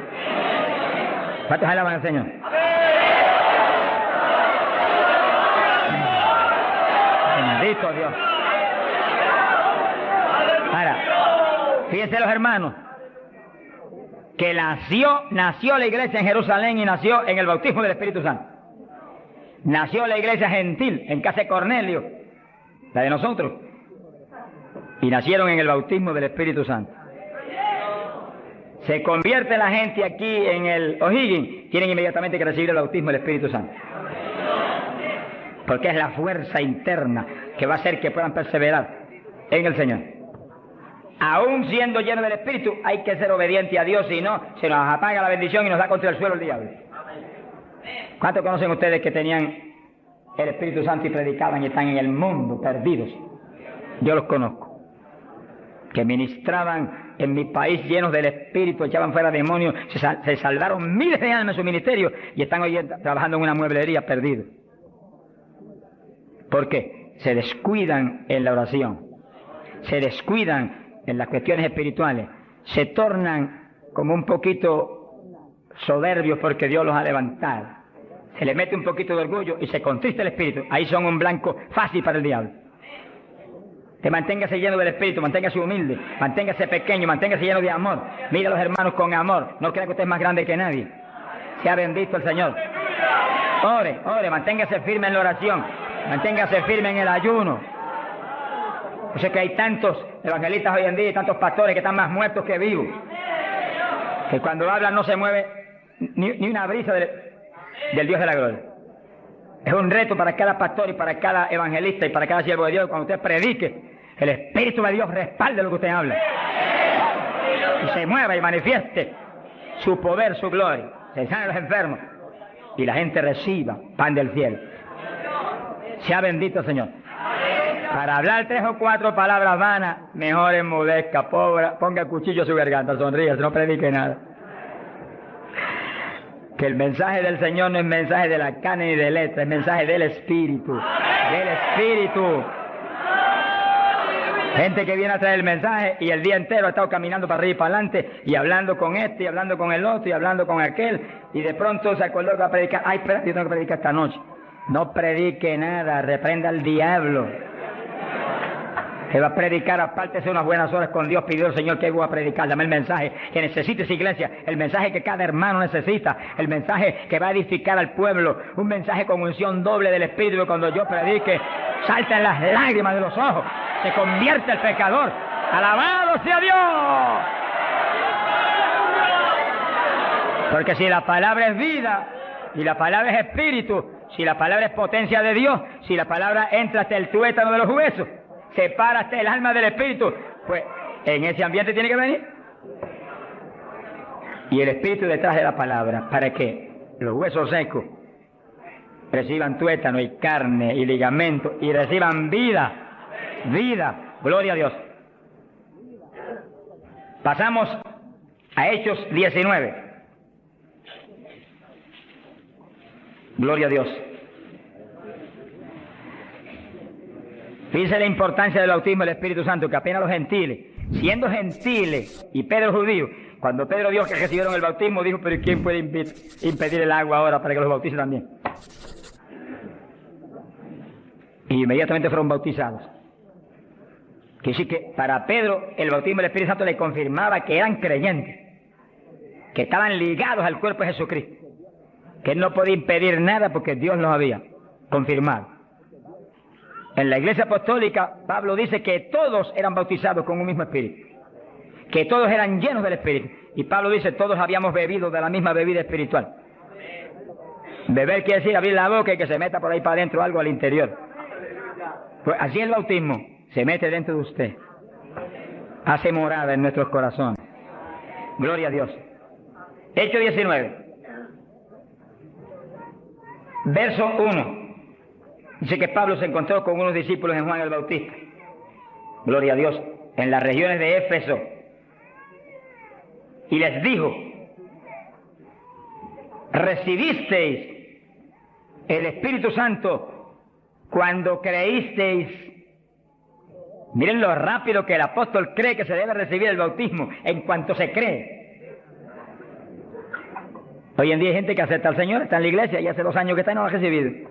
[SPEAKER 1] ¿Cuántos alaban al Señor? Bendito Dios. Ahora, fíjense los hermanos, que nació la iglesia en Jerusalén y nació en el bautismo del Espíritu Santo. Nació la iglesia gentil en casa de Cornelio, la de nosotros, y nacieron en el bautismo del Espíritu Santo. Se convierte la gente aquí en el O'Higgins, tienen inmediatamente que recibir el bautismo del Espíritu Santo. Porque es la fuerza interna que va a hacer que puedan perseverar en el Señor. Aún siendo lleno del Espíritu, hay que ser obediente a Dios, si no, se nos apaga la bendición y nos da contra el suelo el diablo. ¿Cuántos conocen ustedes que tenían el Espíritu Santo y predicaban y están en el mundo perdidos? Yo los conozco. Que ministraban en mi país llenos del Espíritu, echaban fuera demonios, se salvaron miles de almas en su ministerio y están hoy trabajando en una mueblería perdidos. ¿Por qué? Se descuidan en la oración, se descuidan en las cuestiones espirituales, se tornan como un poquito soberbios porque Dios los ha levantado. Se les mete un poquito de orgullo y se contrista el espíritu. Ahí son un blanco fácil para el diablo. Que manténgase lleno del espíritu, manténgase humilde, manténgase pequeño, manténgase lleno de amor. Mira a los hermanos con amor. No crea que usted es más grande que nadie. Sea bendito el Señor. Ore, manténgase firme en la oración, manténgase firme en el ayuno. Yo sé que hay tantos evangelistas hoy en día y tantos pastores que están más muertos que vivos, que cuando hablan no se mueve ni una brisa del Dios de la gloria. Es un reto para cada pastor y para cada evangelista y para cada siervo de Dios. Cuando usted predique, el Espíritu de Dios respalde lo que usted habla y se mueva y manifieste su poder, su gloria. Se sanen los enfermos y la gente reciba pan del cielo. Sea bendito el Señor. Para hablar 3 o 4 palabras vanas, mejor enmudezca, ponga el cuchillo a su garganta, sonríe, no predique nada. Que el mensaje del Señor no es mensaje de la carne ni de letra, es mensaje del Espíritu. Del Espíritu. Gente que viene a traer el mensaje y el día entero ha estado caminando para arriba y para adelante y hablando con este y hablando con el otro y hablando con aquel y de pronto se acordó que va a predicar. Ay, espera, yo tengo que predicar esta noche. No predique nada, reprenda al diablo. Que va a predicar, apártese unas buenas horas con Dios, pidió al Señor que voy a predicar, dame el mensaje que necesita esa iglesia, el mensaje que cada hermano necesita, el mensaje que va a edificar al pueblo, un mensaje con unción doble del Espíritu, que cuando yo predique, salten las lágrimas de los ojos, se convierte el pecador, alabado sea Dios. Porque si la palabra es vida, y la palabra es espíritu, si la palabra es potencia de Dios, si la palabra entra hasta el tuétano de los huesos, separa hasta el alma del espíritu, pues en ese ambiente tiene que venir. Y el espíritu detrás de la palabra, para que los huesos secos reciban tuétano y carne y ligamento y reciban vida, gloria a Dios. Pasamos a Hechos 19. Gloria a Dios. Fíjense la importancia del bautismo del Espíritu Santo, que apenas los gentiles, siendo gentiles y Pedro judío, cuando Pedro vio que recibieron el bautismo, dijo, pero ¿quién puede impedir el agua ahora para que los bautice también? Y inmediatamente fueron bautizados. Que sí que para Pedro el bautismo del Espíritu Santo le confirmaba que eran creyentes, que estaban ligados al cuerpo de Jesucristo, que él no podía impedir nada porque Dios los había confirmado. En la iglesia apostólica, Pablo dice que todos eran bautizados con un mismo espíritu, que todos eran llenos del espíritu. Y Pablo dice, todos habíamos bebido de la misma bebida espiritual. Beber quiere decir abrir la boca y que se meta por ahí para adentro algo al interior. Pues así el bautismo se mete dentro de usted, hace morada en nuestros corazones. Gloria a Dios. Hechos 19. Verso 1. Dice que Pablo se encontró con unos discípulos en Juan el Bautista. Gloria a Dios. En las regiones de Éfeso. Y les dijo: ¿recibisteis el Espíritu Santo cuando creísteis? Miren lo rápido que el apóstol cree que se debe recibir el bautismo en cuanto se cree. Hoy en día hay gente que acepta al Señor, está en la iglesia y hace 2 años que está y no lo ha recibido.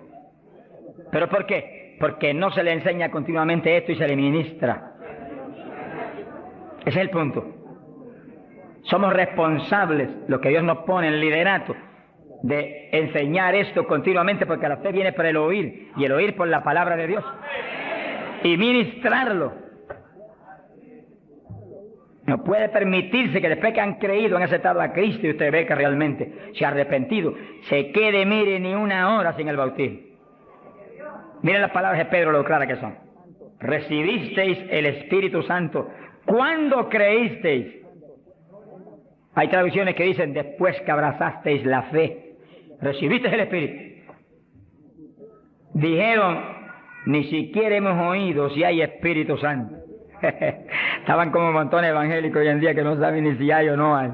[SPEAKER 1] ¿Pero por qué? Porque no se le enseña continuamente esto y se le ministra. Ese es el punto. Somos responsables, lo que Dios nos pone en el liderato, de enseñar esto continuamente, porque la fe viene por el oír, y el oír por la palabra de Dios, y ministrarlo. No puede permitirse que después que han creído, han aceptado a Cristo, y usted ve que realmente se ha arrepentido, se quede, mire, ni una hora sin el bautismo. Miren las palabras de Pedro, lo claras que son. Recibisteis el Espíritu Santo cuando creísteis. Hay traducciones que dicen después que abrazasteis la fe. Recibisteis el Espíritu. Dijeron, ni siquiera hemos oído si hay Espíritu Santo. Estaban como montones evangélicos hoy en día que no saben ni si hay o no hay.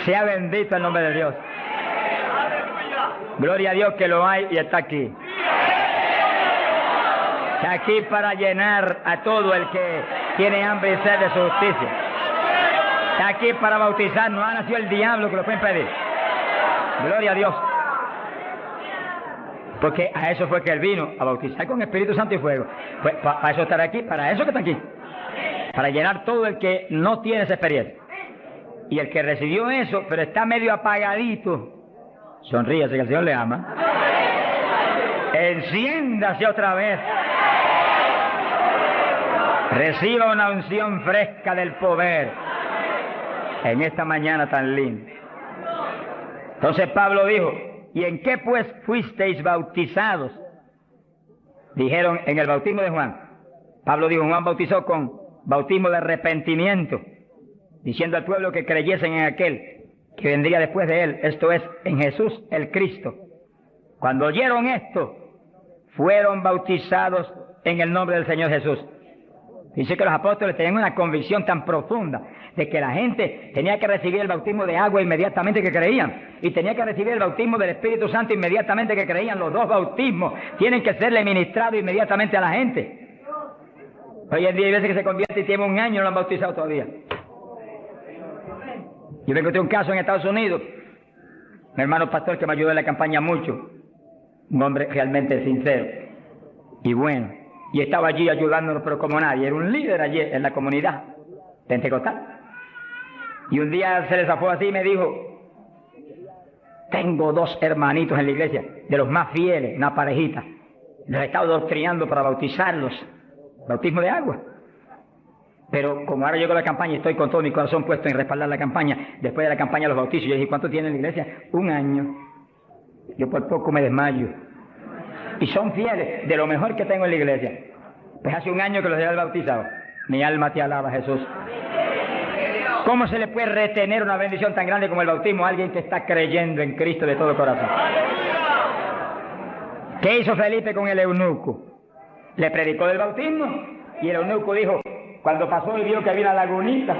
[SPEAKER 1] Sea bendito el nombre de Dios. Gloria a Dios que lo hay y está aquí. Está aquí para llenar a todo el que tiene hambre y sed de su justicia. Está aquí para bautizar. No ha nacido el diablo que lo puede impedir. Gloria a Dios. Porque a eso fue que él vino, a bautizar con Espíritu Santo y fuego. Pues para eso estar aquí, para eso que está aquí. Para llenar todo el que no tiene esa experiencia. Y el que recibió eso, pero está medio apagadito, sonríase que el Señor le ama. Enciéndase otra vez. Reciba una unción fresca del poder en esta mañana tan linda. Entonces Pablo dijo: ¿y en qué pues fuisteis bautizados? Dijeron: en el bautismo de Juan. Pablo dijo: Juan bautizó con bautismo de arrepentimiento, diciendo al pueblo que creyesen en aquel que vendría después de él, esto es, en Jesús el Cristo. Cuando oyeron esto, fueron bautizados en el nombre del Señor Jesús. Dice que los apóstoles tenían una convicción tan profunda de que la gente tenía que recibir el bautismo de agua inmediatamente que creían, y tenía que recibir el bautismo del Espíritu Santo inmediatamente que creían. Los dos bautismos tienen que serle ministrados inmediatamente a la gente. Hoy en día hay veces que se convierte y tiene 1 año y no lo han bautizado todavía. Yo me encontré un caso en Estados Unidos, mi hermano pastor que me ayudó en la campaña mucho, un hombre realmente sincero y bueno, y estaba allí ayudándonos, pero como nadie, era un líder allí en la comunidad pentecostal. Y un día se le zafó así y me dijo: tengo 2 hermanitos en la iglesia, de los más fieles, una parejita, los he estado doctrinando para bautizarlos, bautismo de agua. Pero como ahora llego a la campaña y estoy con todo mi corazón puesto en respaldar la campaña, después de la campaña los bautizos. Yo dije: ¿cuánto tienen en la iglesia? 1 año. Yo por poco me desmayo. Y son fieles, de lo mejor que tengo en la iglesia. Pues hace 1 año que los he bautizado. Mi alma te alaba, Jesús. ¿Cómo se le puede retener una bendición tan grande como el bautismo a alguien que está creyendo en Cristo de todo corazón? ¿Qué hizo Felipe con el eunuco? Le predicó del bautismo y el eunuco dijo, cuando pasó y vio que había una lagunita,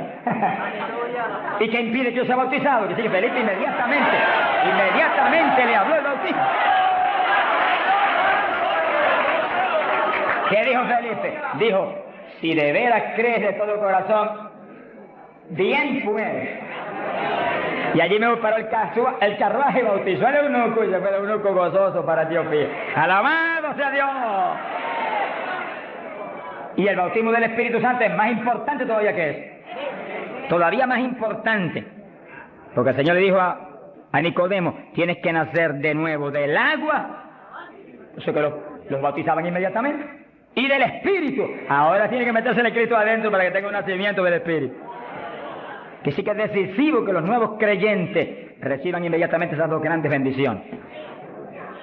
[SPEAKER 1] ¿y qué impide que yo sea bautizado? Que sí, Felipe inmediatamente le habló el bautismo. ¿Qué dijo Felipe? Dijo, si de veras crees de todo corazón, bien puedes. Y allí me paró el carruaje y bautizó al eunuco, y se fue el eunuco gozoso para Etiopía. ¡Alabado sea Dios! Y el bautismo del Espíritu Santo es más importante todavía que eso. Todavía más importante. Porque el Señor le dijo a Nicodemo, tienes que nacer de nuevo del agua. Eso que los bautizaban inmediatamente. Y del Espíritu. Ahora tiene que meterse el Cristo adentro para que tenga un nacimiento del Espíritu. Que sí que es decisivo que los nuevos creyentes reciban inmediatamente esas 2 grandes bendiciones.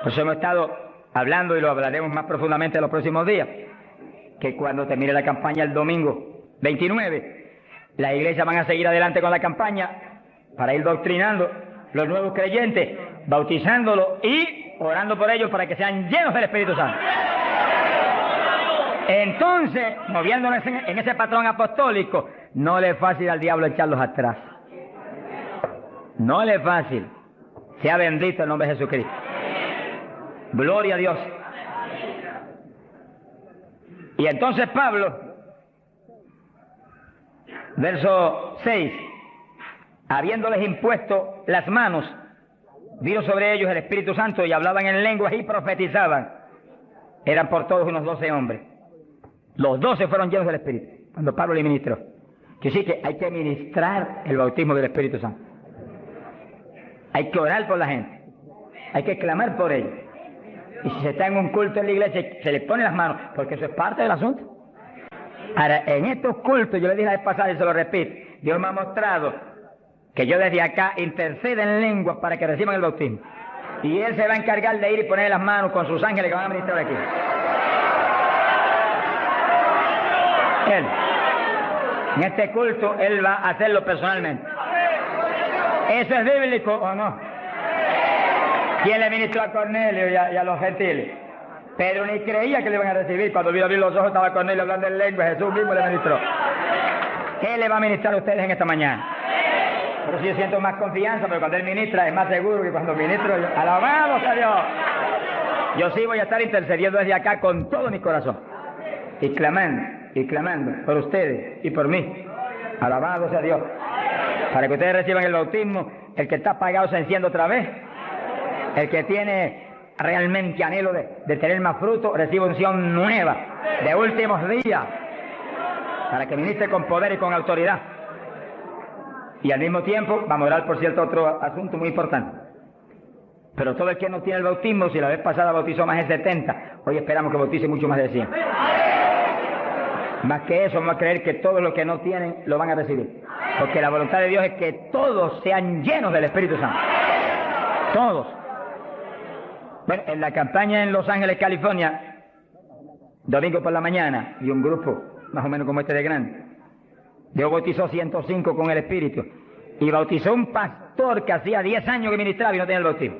[SPEAKER 1] Por eso hemos estado hablando y lo hablaremos más profundamente en los próximos días. Que cuando termine la campaña el domingo 29, la iglesia van a seguir adelante con la campaña para ir doctrinando los nuevos creyentes bautizándolos y orando por ellos para que sean llenos del Espíritu Santo. Entonces, moviéndonos en ese patrón apostólico, no le es fácil al diablo echarlos atrás. No le es fácil. Sea bendito el nombre de Jesucristo. Gloria a Dios. Y entonces Pablo, verso 6, habiéndoles impuesto las manos, vino sobre ellos el Espíritu Santo y hablaban en lenguas y profetizaban. Eran por todos unos 12 hombres. Los 12 fueron llenos del Espíritu, cuando Pablo le ministró. Que sí que hay que ministrar el bautismo del Espíritu Santo. Hay que orar por la gente. Hay que clamar por ellos. Y si se está en un culto en la iglesia, se les pone las manos, porque eso es parte del asunto. Ahora, en estos cultos, yo le dije la vez pasada y se lo repito, Dios me ha mostrado que yo desde acá intercedo en lenguas para que reciban el bautismo. Y Él se va a encargar de ir y poner las manos con sus ángeles que van a ministrar aquí. Él. En este culto, Él va a hacerlo personalmente. ¿Eso es bíblico o no? ¿Quién le ministró a Cornelio y a los gentiles? Pedro ni creía que le iban a recibir. Cuando vio abrir los ojos estaba Cornelio hablando en lengua. Jesús mismo le ministró. ¿Qué le va a ministrar a ustedes en esta mañana? Pero si yo siento más confianza, pero cuando Él ministra es más seguro que cuando ministro yo. ¡Alabado sea Dios! Yo sí voy a estar intercediendo desde acá con todo mi corazón. Y clamando por ustedes y por mí. Alabado sea Dios. Para que ustedes reciban el bautismo, el que está apagado se enciende otra vez. El que tiene realmente anhelo de tener más fruto, recibe unción nueva, de últimos días, para que ministre con poder y con autoridad. Y al mismo tiempo, vamos a orar por cierto otro asunto muy importante. Pero todo el que no tiene el bautismo, si la vez pasada bautizó más de 70, hoy esperamos que bautice mucho más de 100. Más que eso, vamos a creer que todos los que no tienen lo van a recibir. Porque la voluntad de Dios es que todos sean llenos del Espíritu Santo. Todos. Bueno, en la campaña en Los Ángeles, California, domingo por la mañana, y un grupo más o menos como este de grande, Dios bautizó 105 con el Espíritu. Y bautizó un pastor que hacía 10 años que ministraba y no tenía el bautismo.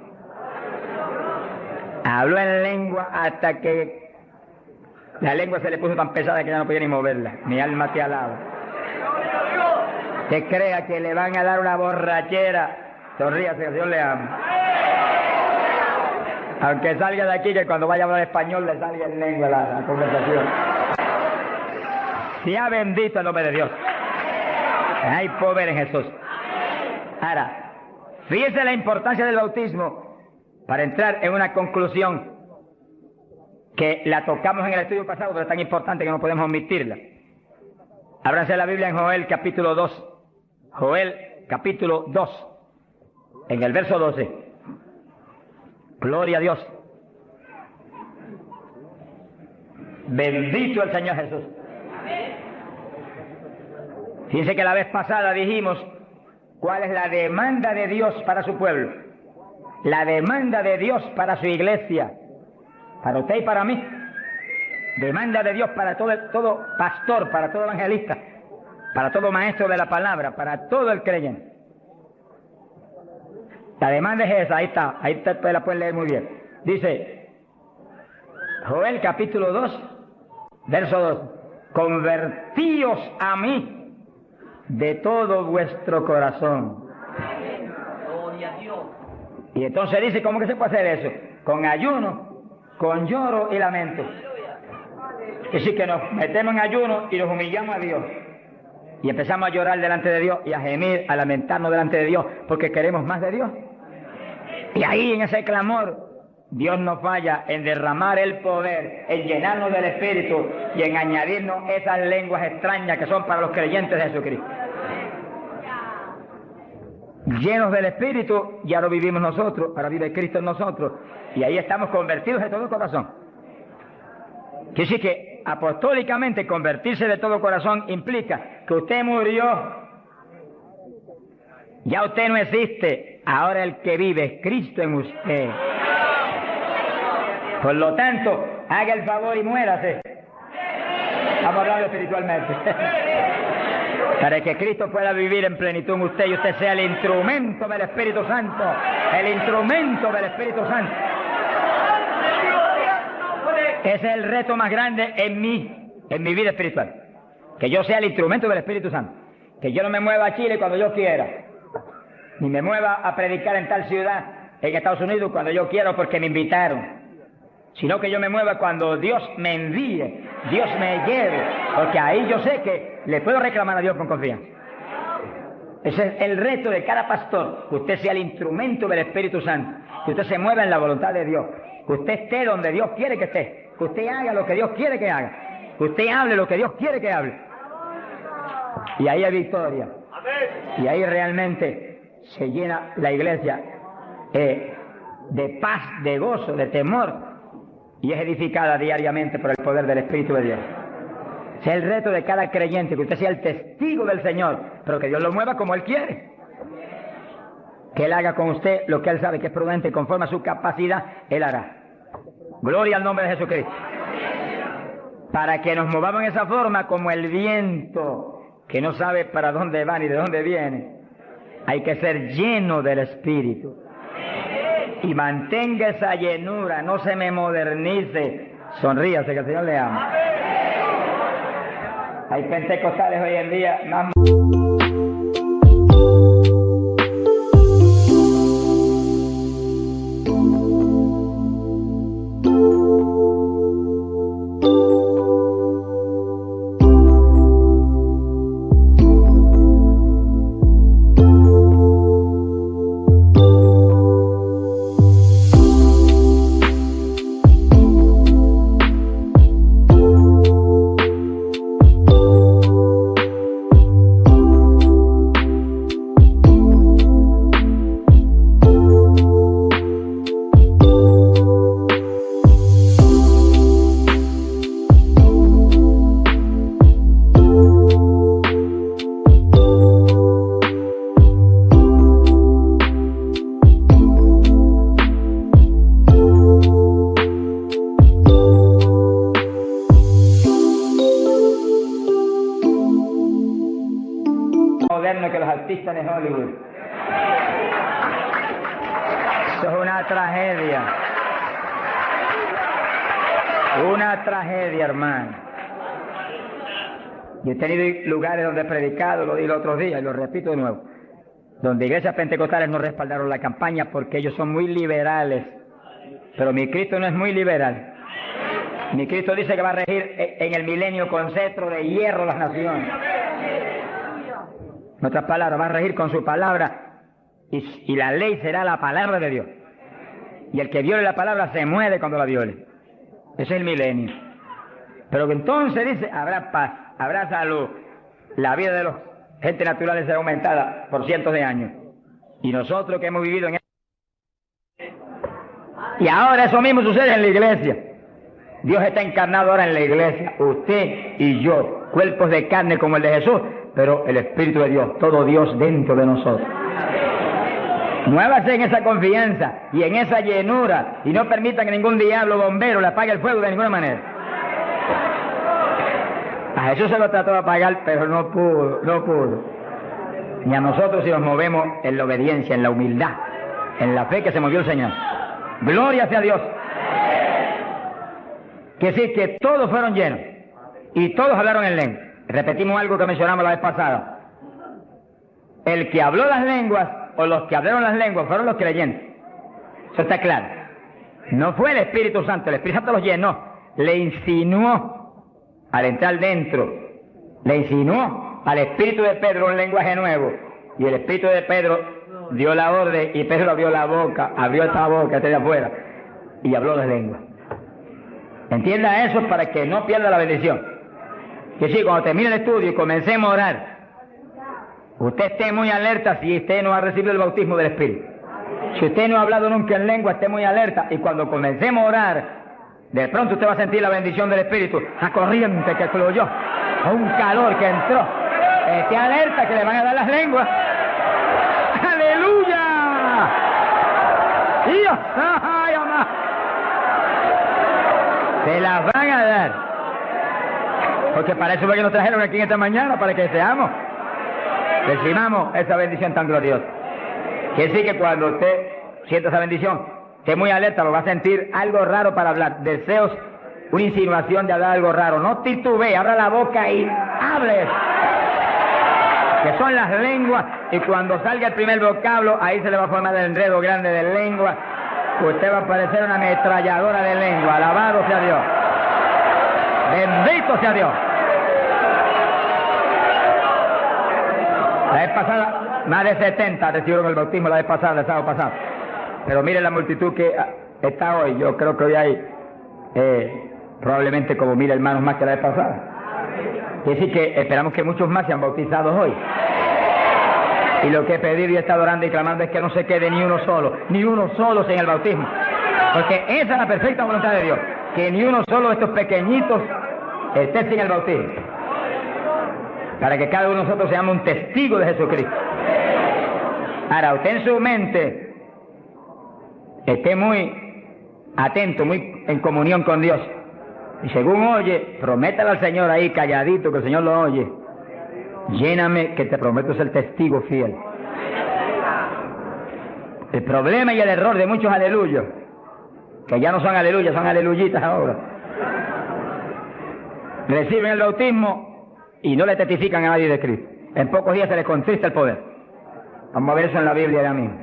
[SPEAKER 1] Habló en lengua hasta que la lengua se le puso tan pesada que ya no podía ni moverla. Mi alma te alaba. Que crea que le van a dar una borrachera. Sonríase, Dios le ama. Aunque salga de aquí, que cuando vaya a hablar español le salga en lengua la conversación. Sea bendito el nombre de Dios. Hay poder en Jesús. Ahora, fíjese la importancia del bautismo para entrar en una conclusión que la tocamos en el estudio pasado, pero es tan importante que no podemos omitirla. Ábranse la Biblia en Joel capítulo 2. Joel capítulo 2, en el verso 12. Gloria a Dios. Bendito el Señor Jesús. Fíjense que la vez pasada dijimos cuál es la demanda de Dios para su pueblo. La demanda de Dios para su iglesia. Para usted y para mí. Demanda de Dios para todo pastor, para todo evangelista, para todo maestro de la palabra, para todo el creyente. La demanda es esa, ahí usted la puede leer muy bien. Dice, Joel capítulo 2, verso 2, convertíos a mí de todo vuestro corazón. Y entonces dice, ¿cómo que se puede hacer eso? Con ayuno, con lloro y lamento. Es decir, que nos metemos en ayuno y nos humillamos a Dios. Y empezamos a llorar delante de Dios y a gemir, a lamentarnos delante de Dios, porque queremos más de Dios. Y ahí en ese clamor, Dios no falla en derramar el poder, en llenarnos del Espíritu y en añadirnos esas lenguas extrañas que son para los creyentes de Jesucristo. Llenos del Espíritu, ya lo vivimos nosotros, ahora vive Cristo en nosotros, y ahí estamos convertidos de todo corazón. Quiere decir que apostólicamente convertirse de todo corazón implica que usted murió, ya usted no existe, ahora el que vive es Cristo en usted. Por lo tanto, haga el favor y muérase. Vamos a hablarlo espiritualmente. Para que Cristo pueda vivir en plenitud en usted y usted sea el instrumento del Espíritu Santo. El instrumento del Espíritu Santo. Ese es el reto más grande en mi vida espiritual. Que yo sea el instrumento del Espíritu Santo. Que yo no me mueva a Chile cuando yo quiera. Ni me mueva a predicar en tal ciudad, en Estados Unidos, cuando yo quiero porque me invitaron. Sino que yo me mueva cuando Dios me envíe, Dios me lleve, porque ahí yo sé que le puedo reclamar a Dios con confianza. Ese es el reto de cada pastor, que usted sea el instrumento del Espíritu Santo, que usted se mueva en la voluntad de Dios, que usted esté donde Dios quiere que esté, que usted haga lo que Dios quiere que haga, que usted hable lo que Dios quiere que hable. Y ahí hay victoria, y ahí realmente se llena la iglesia de paz, de gozo, de temor, y es edificada diariamente por el poder del Espíritu de Dios. Ese es el reto de cada creyente, que usted sea el testigo del Señor, pero que Dios lo mueva como Él quiere. Que Él haga con usted lo que Él sabe que es prudente, conforme a su capacidad, Él hará. Gloria al nombre de Jesucristo. Para que nos movamos en esa forma como el viento, que no sabe para dónde va ni de dónde viene. Hay que ser lleno del Espíritu. Y mantenga esa llenura, no se me modernice. Sonríase, que el Señor le ama. Hay pentecostales hoy en día más... que los artistas de Hollywood. Eso es una tragedia. Una tragedia, hermano. Yo he tenido lugares donde he predicado, lo di los otros días y lo repito de nuevo, donde iglesias pentecostales no respaldaron la campaña porque ellos son muy liberales. Pero mi Cristo no es muy liberal. Mi Cristo dice que va a regir en el milenio con cetro de hierro las naciones. En otras palabras, va a regir con su palabra y la ley será la palabra de Dios. Y el que viole la palabra se muere cuando la viole. Ese es el milenio. Pero que entonces dice, habrá paz, habrá salud. La vida de los gente naturales será aumentada por cientos de años. Y nosotros que hemos vivido en... Y ahora eso mismo sucede en la iglesia. Dios está encarnado ahora en la iglesia. Usted y yo, cuerpos de carne como el de Jesús, pero el Espíritu de Dios, todo Dios dentro de nosotros. Muévase en esa confianza y en esa llenura y no permita que ningún diablo bombero le apague el fuego de ninguna manera. A Jesús se lo trató de apagar, pero no pudo. Ni a nosotros si nos movemos en la obediencia, en la humildad, en la fe que se movió el Señor. Gloria sea a Dios. Que sí, que todos fueron llenos y todos hablaron en lengua. Repetimos algo que mencionamos la vez pasada. El que habló las lenguas o los que hablaron las lenguas fueron los creyentes. Eso está claro. No fue el Espíritu Santo, el Espíritu Santo los llenó, le insinuó al entrar dentro, le insinuó al Espíritu de Pedro un lenguaje nuevo, y el Espíritu de Pedro dio la orden y Pedro abrió la boca, abrió esta boca de afuera y habló las lenguas. Entienda eso para que no pierda la bendición. Que sí, cuando termine el estudio y comencemos a orar, usted esté muy alerta si usted no ha recibido el bautismo del Espíritu. Si usted no ha hablado nunca en lengua, esté muy alerta. Y cuando comencemos a orar, de pronto usted va a sentir la bendición del Espíritu, la corriente que fluyó, un calor que entró. Esté alerta que le van a dar las lenguas. ¡Aleluya! ¡Dios! ¡Ay, amá! Se las van a dar. Porque para eso fue que nos trajeron aquí en esta mañana, para que seamos Recibamos esa bendición tan gloriosa. Quiere decir que cuando usted sienta esa bendición, esté muy alerta, lo va a sentir algo raro para hablar. Deseos, una insinuación de hablar algo raro. No titubee, abra la boca y hable. Que son las lenguas, y cuando salga el primer vocablo, ahí se le va a formar el enredo grande de lengua. Usted va a parecer una ametralladora de lengua. Alabado sea Dios. Bendito sea Dios. La vez pasada, más de 70 recibieron el bautismo la vez pasada, el sábado pasado. Pero miren la multitud que está hoy. Yo creo que hoy hay probablemente como 1000 hermanos más que la vez pasada. Quiere decir que esperamos que muchos más sean bautizados hoy. Y lo que he pedido y he estado orando y clamando es que no se quede ni uno solo sin el bautismo. Porque esa es la perfecta voluntad de Dios. Que ni uno solo de estos pequeñitos esté sin el bautismo. Para que cada uno de nosotros seamos un testigo de Jesucristo. Ahora, usted en su mente esté muy atento, muy en comunión con Dios. Y según oye, prométale al Señor ahí calladito, que el Señor lo oye. Lléname, que te prometo ser testigo fiel. El problema y el error de muchos aleluyos, que ya no son aleluyas, son aleluyitas ahora, reciben el bautismo y no le testifican a nadie de Cristo. En pocos días se les contrista el poder. Vamos a ver eso en la Biblia ya mismo.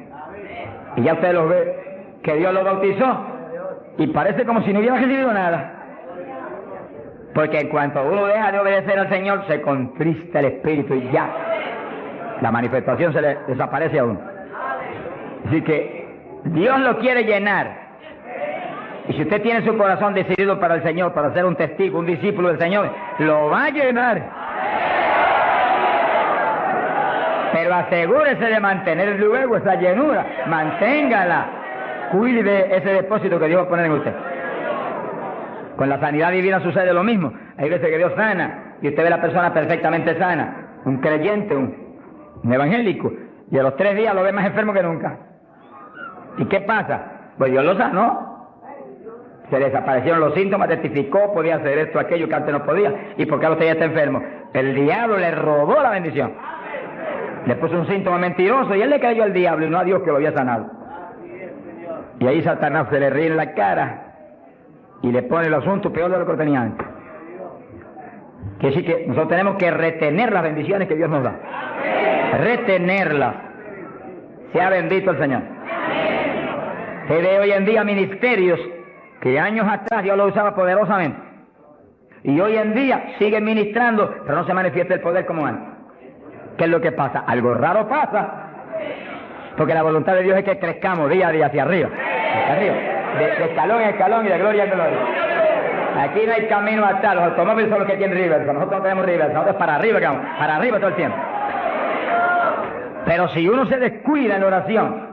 [SPEAKER 1] Y ya usted los ve, que Dios los bautizó, y parece como si no hubiera recibido nada. Porque en cuanto uno deja de obedecer al Señor, se contrista el Espíritu y ya la manifestación se le desaparece a uno. Así que Dios lo quiere llenar. Y si usted tiene su corazón decidido para el Señor, para ser un testigo, un discípulo del Señor, lo va a llenar. Pero asegúrese de mantener luego esa llenura. Manténgala. Cuide de ese depósito que Dios va a poner en usted. Con la sanidad divina sucede lo mismo. Hay veces que Dios sana y usted ve a la persona perfectamente sana, un creyente, un evangélico, y a los 3 días lo ve más enfermo que nunca. ¿Y qué pasa? Pues Dios lo sanó. Se desaparecieron los síntomas, testificó, podía hacer esto, aquello que antes no podía. ¿Y por qué usted ya está enfermo? El diablo le robó la bendición. Le puso un síntoma mentiroso y él le creyó al diablo y no a Dios que lo había sanado. Y ahí Satanás se le ríe en la cara y le pone el asunto peor de lo que tenía antes. Quiere decir que nosotros tenemos que retener las bendiciones que Dios nos da. Retenerlas. Sea bendito el Señor. Se ve hoy en día ministerios que años atrás Dios los usaba poderosamente. Y hoy en día siguen ministrando, pero no se manifiesta el poder como antes. ¿Qué es lo que pasa? Algo raro pasa. Porque la voluntad de Dios es que crezcamos día a día hacia arriba. Hacia arriba. De escalón en escalón y de gloria en gloria. Aquí no hay camino atrás. Los automóviles son los que tienen reversa. Nosotros no tenemos reversa. Nosotros para arriba, vamos. Para arriba todo el tiempo. Pero si uno se descuida en la oración,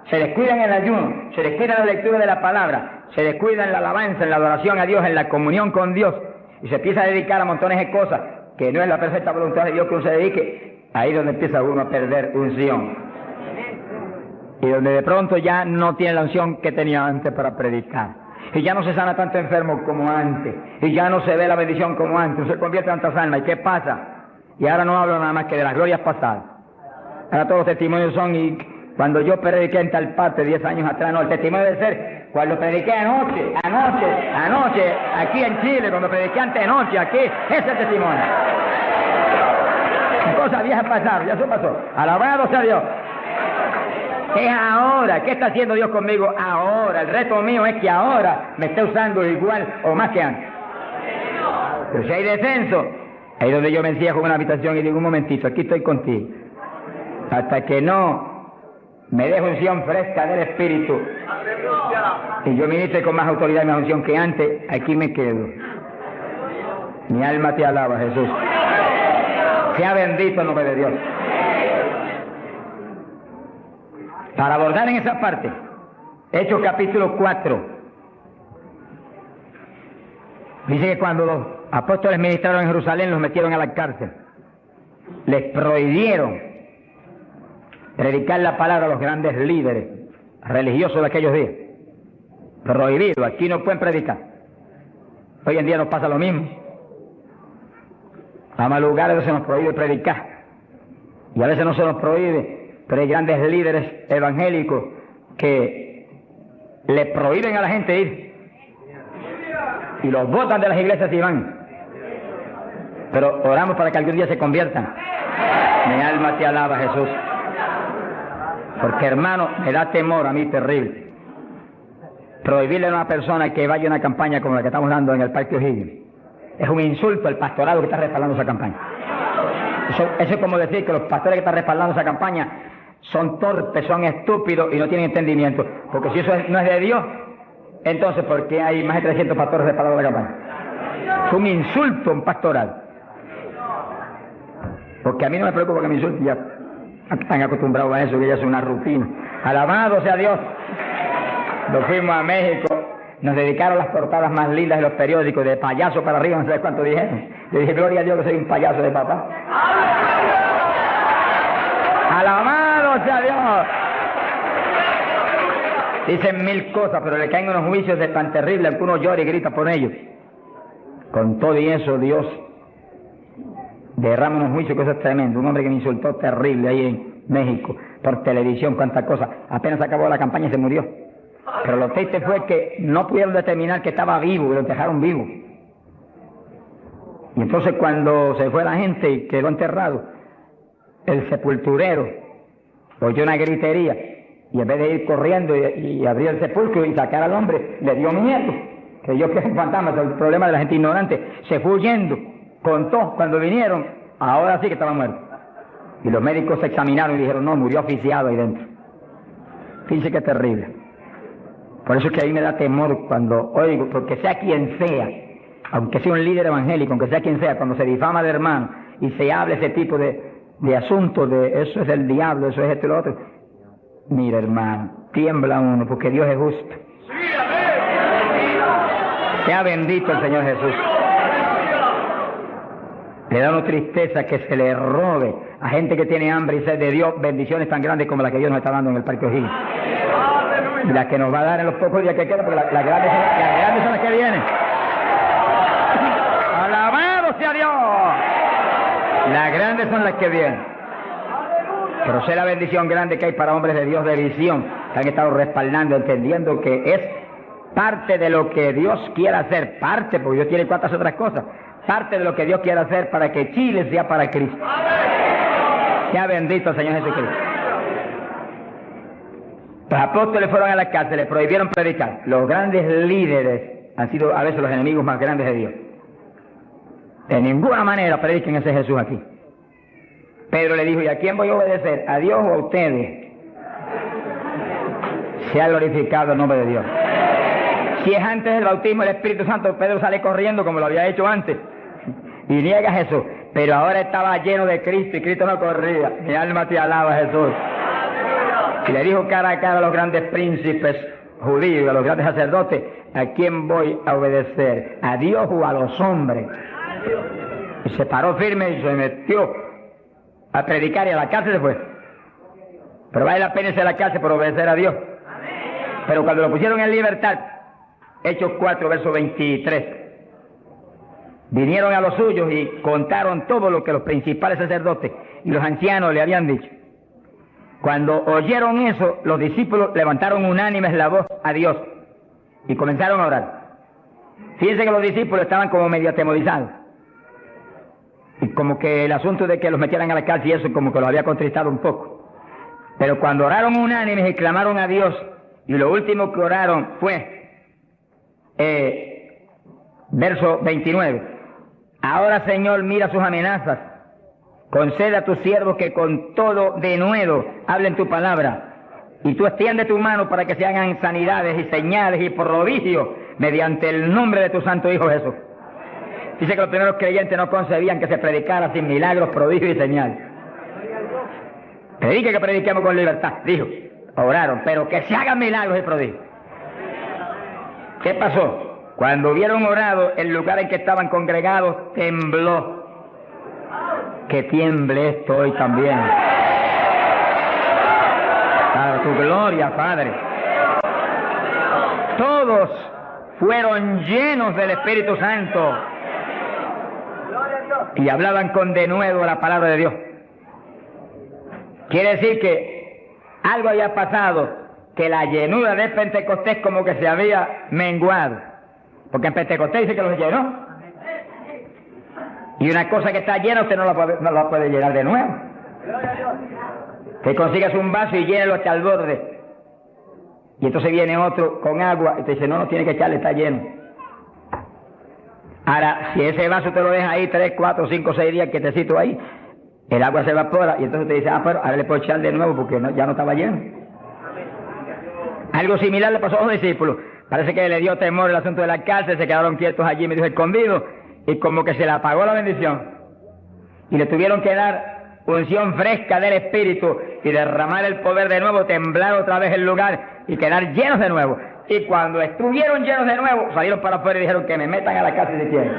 [SPEAKER 1] se descuida en el ayuno, se descuida en la lectura de la palabra, se descuida en la alabanza, en la adoración a Dios, en la comunión con Dios, y se empieza a dedicar a montones de cosas que no es la perfecta voluntad de Dios que uno se dedique, ahí es donde empieza uno a perder unción. Y donde de pronto ya no tiene la unción que tenía antes para predicar. Y ya no se sana tanto enfermo como antes. Y ya no se ve la bendición como antes. No se convierte en tantas almas. ¿Y qué pasa? Y ahora no hablo nada más que de las glorias pasadas. Ahora todos los testimonios son, y cuando yo prediqué en tal parte 10 años atrás, no, el testimonio debe ser cuando prediqué anoche, aquí en Chile, cuando prediqué antenoche, aquí, ese es el testimonio. Cosas viejas pasaron, ya eso pasó. Alabado sea Dios. Es ahora. ¿Qué está haciendo Dios conmigo ahora? El reto mío es que ahora me esté usando igual o más que antes. Pero si hay descenso, ahí es donde yo me encierro en una habitación y digo, un momentito, aquí estoy contigo. Hasta que no me dejo unción fresca del Espíritu y yo ministre con más autoridad y más unción que antes, aquí me quedo. Mi alma te alaba, Jesús. Sea bendito el nombre de Dios. Para abordar en esa parte, Hechos capítulo 4, dice que cuando los apóstoles ministraron en Jerusalén, los metieron a la cárcel. Les prohibieron predicar la palabra a los grandes líderes religiosos de aquellos días. Prohibido, aquí no pueden predicar. Hoy en día nos pasa lo mismo. Vamos a lugares donde se nos prohíbe predicar. Y a veces no se nos prohíbe, pero hay grandes líderes evangélicos que le prohíben a la gente ir. Y los botan de las iglesias y van. Pero oramos para que algún día se conviertan. Mi alma te alaba, Jesús. Porque, hermano, me da temor a mí terrible prohibirle a una persona que vaya a una campaña como la que estamos dando en el Parque O'Higgins. Es un insulto al pastorado que está respaldando esa campaña. Eso es como decir que los pastores que están respaldando esa campaña son torpes, son estúpidos y no tienen entendimiento. Porque si eso no es de Dios, entonces ¿por qué hay más de 300 pastores respaldando la campaña? Es un insulto a un pastorado. Porque a mí no me preocupa que me insulten, ya están acostumbrados a eso, que ya es una rutina. Alabado sea Dios. Nos fuimos a México, nos dedicaron las portadas más lindas de los periódicos, de payaso para arriba, no sé cuánto dijeron. Yo dije, gloria a Dios que soy un payaso de papá. Alabado sea Dios. Dicen mil cosas, pero le caen unos juicios de tan terribles que uno llora y grita por ellos. Con todo y eso, Dios derrama unos juicios que eso es tremendo. Un hombre que me insultó terrible ahí en México, por televisión, cuántas cosas. Apenas acabó la campaña y se murió. Pero lo triste fue que no pudieron determinar que estaba vivo y lo dejaron vivo. Y entonces cuando se fue la gente y quedó enterrado, el sepulturero oyó una gritería y en vez de ir corriendo y abrir el sepulcro y sacar al hombre, le dio miedo. Creyó que es un fantasma, el problema de la gente ignorante. Se fue huyendo, contó cuando vinieron, ahora sí que estaba muerto. Y los médicos se examinaron y dijeron, no, murió asfixiado ahí dentro. Fíjense qué terrible. Por eso es que a mí me da temor cuando oigo, porque sea quien sea, aunque sea un líder evangélico, aunque sea quien sea, cuando se difama de hermano y se habla ese tipo de asuntos, de eso es el diablo, eso es esto y lo otro. Mira, hermano, tiembla uno, porque Dios es justo. Sea bendito el Señor Jesús. Le da una tristeza que se le robe a gente que tiene hambre y sed de Dios bendiciones tan grandes como las que Dios nos está dando en el Parque O'Higgins. Y las que nos va a dar en los pocos días que quedan, porque las grandes son las que vienen. ¡Alabado sea Dios! Las grandes son las que vienen. Pero sé la bendición grande que hay para hombres de Dios de visión, que han estado respaldando, entendiendo que es parte de lo que Dios quiere hacer, parte, porque Dios tiene cuantas otras cosas, parte de lo que Dios quiere hacer para que Chile sea para Cristo. Sea bendito el Señor Jesucristo. Los apóstoles fueron a la cárcel, les prohibieron predicar. Los grandes líderes han sido a veces los enemigos más grandes de Dios. De ninguna manera prediquen ese Jesús aquí. Pedro le dijo, ¿y a quién voy a obedecer? ¿A Dios o a ustedes? Sea glorificado el nombre de Dios. Si es antes del bautismo del Espíritu Santo, Pedro sale corriendo como lo había hecho antes y niega a Jesús. Pero ahora estaba lleno de Cristo y Cristo no corría. Mi alma te alaba, Jesús. Y le dijo cara a cara a los grandes príncipes judíos, a los grandes sacerdotes, ¿a quién voy a obedecer? ¿A Dios o a los hombres? Y se paró firme y se metió a predicar y a la cárcel se fue. Pero vale la pena irse a la cárcel por obedecer a Dios. Pero cuando lo pusieron en libertad, Hechos 4, verso 23, vinieron a los suyos y contaron todo lo que los principales sacerdotes y los ancianos le habían dicho. Cuando oyeron eso, los discípulos levantaron unánimes la voz a Dios y comenzaron a orar. Fíjense que los discípulos estaban como medio atemorizados. Y como que el asunto de que los metieran a la cárcel y eso como que los había contristado un poco. Pero cuando oraron unánimes y clamaron a Dios, y lo último que oraron fue, verso 29, ahora Señor mira sus amenazas, concede a tus siervos que con todo denuedo hablen tu palabra, y tú extiende tu mano para que se hagan sanidades y señales y prodigios mediante el nombre de tu santo Hijo Jesús. Dice que los primeros creyentes no concebían que se predicara sin milagros, prodigios y señales. Predique que prediquemos con libertad, dijo. Oraron, pero que se hagan milagros y prodigios. ¿Qué pasó? Cuando hubieron orado, el lugar en que estaban congregados tembló. Que tiemble esto hoy también. Para tu gloria, Padre. Todos fueron llenos del Espíritu Santo y hablaban con denuedo la palabra de Dios. Quiere decir que algo había pasado, que la llenura de Pentecostés como que se había menguado. Porque en Pentecostés dice que los llenó. Y una cosa que está llena usted no la puede llenar de nuevo. Que consigas un vaso y llénelo hasta el borde. Y entonces viene otro con agua y te dice, no tiene que echarle, está lleno. Ahora, si ese vaso te lo deja ahí 3, 4, 5, 6 días quietecito ahí, el agua se evapora y entonces te dice, pero ahora le puedo echar de nuevo porque ya no estaba lleno. Algo similar le pasó a los discípulos. Parece que le dio temor el asunto de la cárcel, se quedaron quietos allí, me dijo, escondidos, y como que se le apagó la bendición. Y le tuvieron que dar unción fresca del Espíritu y derramar el poder de nuevo, temblar otra vez el lugar y quedar llenos de nuevo. Y cuando estuvieron llenos de nuevo, salieron para afuera y dijeron que me metan a la cárcel si quieren.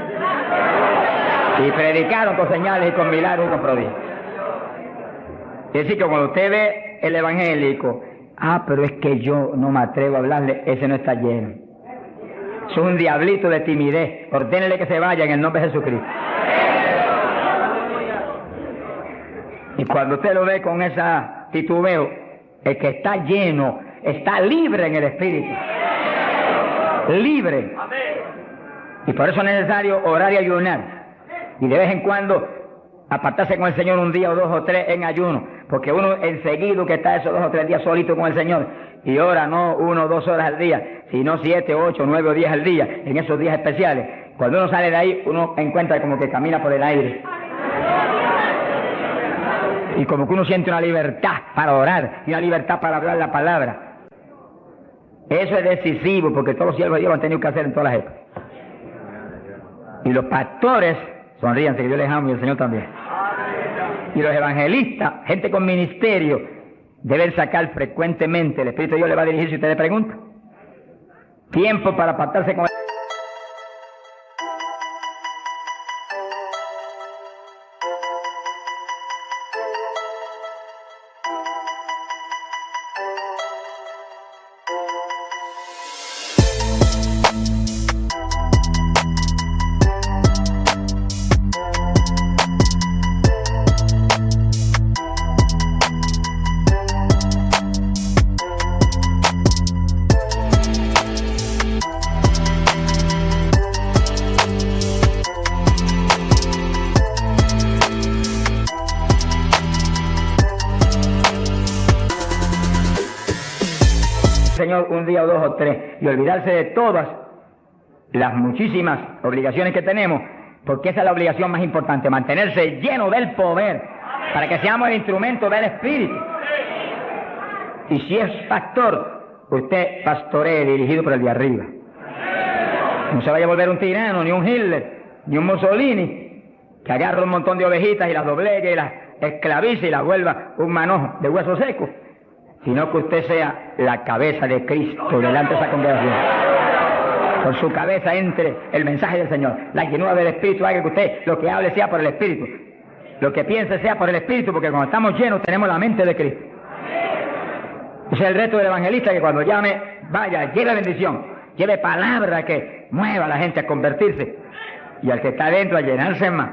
[SPEAKER 1] Y predicaron con señales y con milagros y con prodigios. Es decir, que cuando usted ve el evangélico, pero es que yo no me atrevo a hablarle, ese no está lleno. Es un diablito de timidez. Ordénele que se vaya en el nombre de Jesucristo. Y cuando usted lo ve con esa titubeo, el que está lleno, está libre en el Espíritu. Libre. Y por eso es necesario orar y ayunar. Y de vez en cuando apartarse con el Señor un día o 2 o 3 en ayuno. Porque uno enseguida que está esos 2 o 3 días solito con el Señor. Y ora no 1 o 2 horas al día, sino 7, 8, 9 o 10 al día, en esos días especiales. Cuando uno sale de ahí, uno encuentra como que camina por el aire. Y como que uno siente una libertad para orar y una libertad para hablar la palabra. Eso es decisivo porque todos los siervos de Dios lo han tenido que hacer en todas las épocas. Y los pastores, sonríanse que yo les amo y el Señor también. Y los evangelistas, gente con ministerio, deben sacar frecuentemente, el Espíritu de Dios le va a dirigir si usted le pregunta, tiempo para apartarse con él. Señor un día o 2 o 3 y olvidarse de todas las muchísimas obligaciones que tenemos, porque esa es la obligación más importante, mantenerse lleno del poder para que seamos el instrumento del Espíritu. Y si es pastor, usted pastoree dirigido por el de arriba. No se vaya a volver un tirano, ni un Hitler, ni un Mussolini, que agarre un montón de ovejitas y las doblegue y las esclavice y las vuelva un manojo de huesos secos, sino que usted sea la cabeza de Cristo delante de esa congregación. Con su cabeza entre el mensaje del Señor. La llenura del Espíritu haga que usted lo que hable sea por el Espíritu. Lo que piense sea por el Espíritu, porque cuando estamos llenos tenemos la mente de Cristo. Ese es el reto del evangelista, que cuando llame, vaya, lleve bendición, lleve palabra que mueva a la gente a convertirse. Y al que está adentro a llenarse más.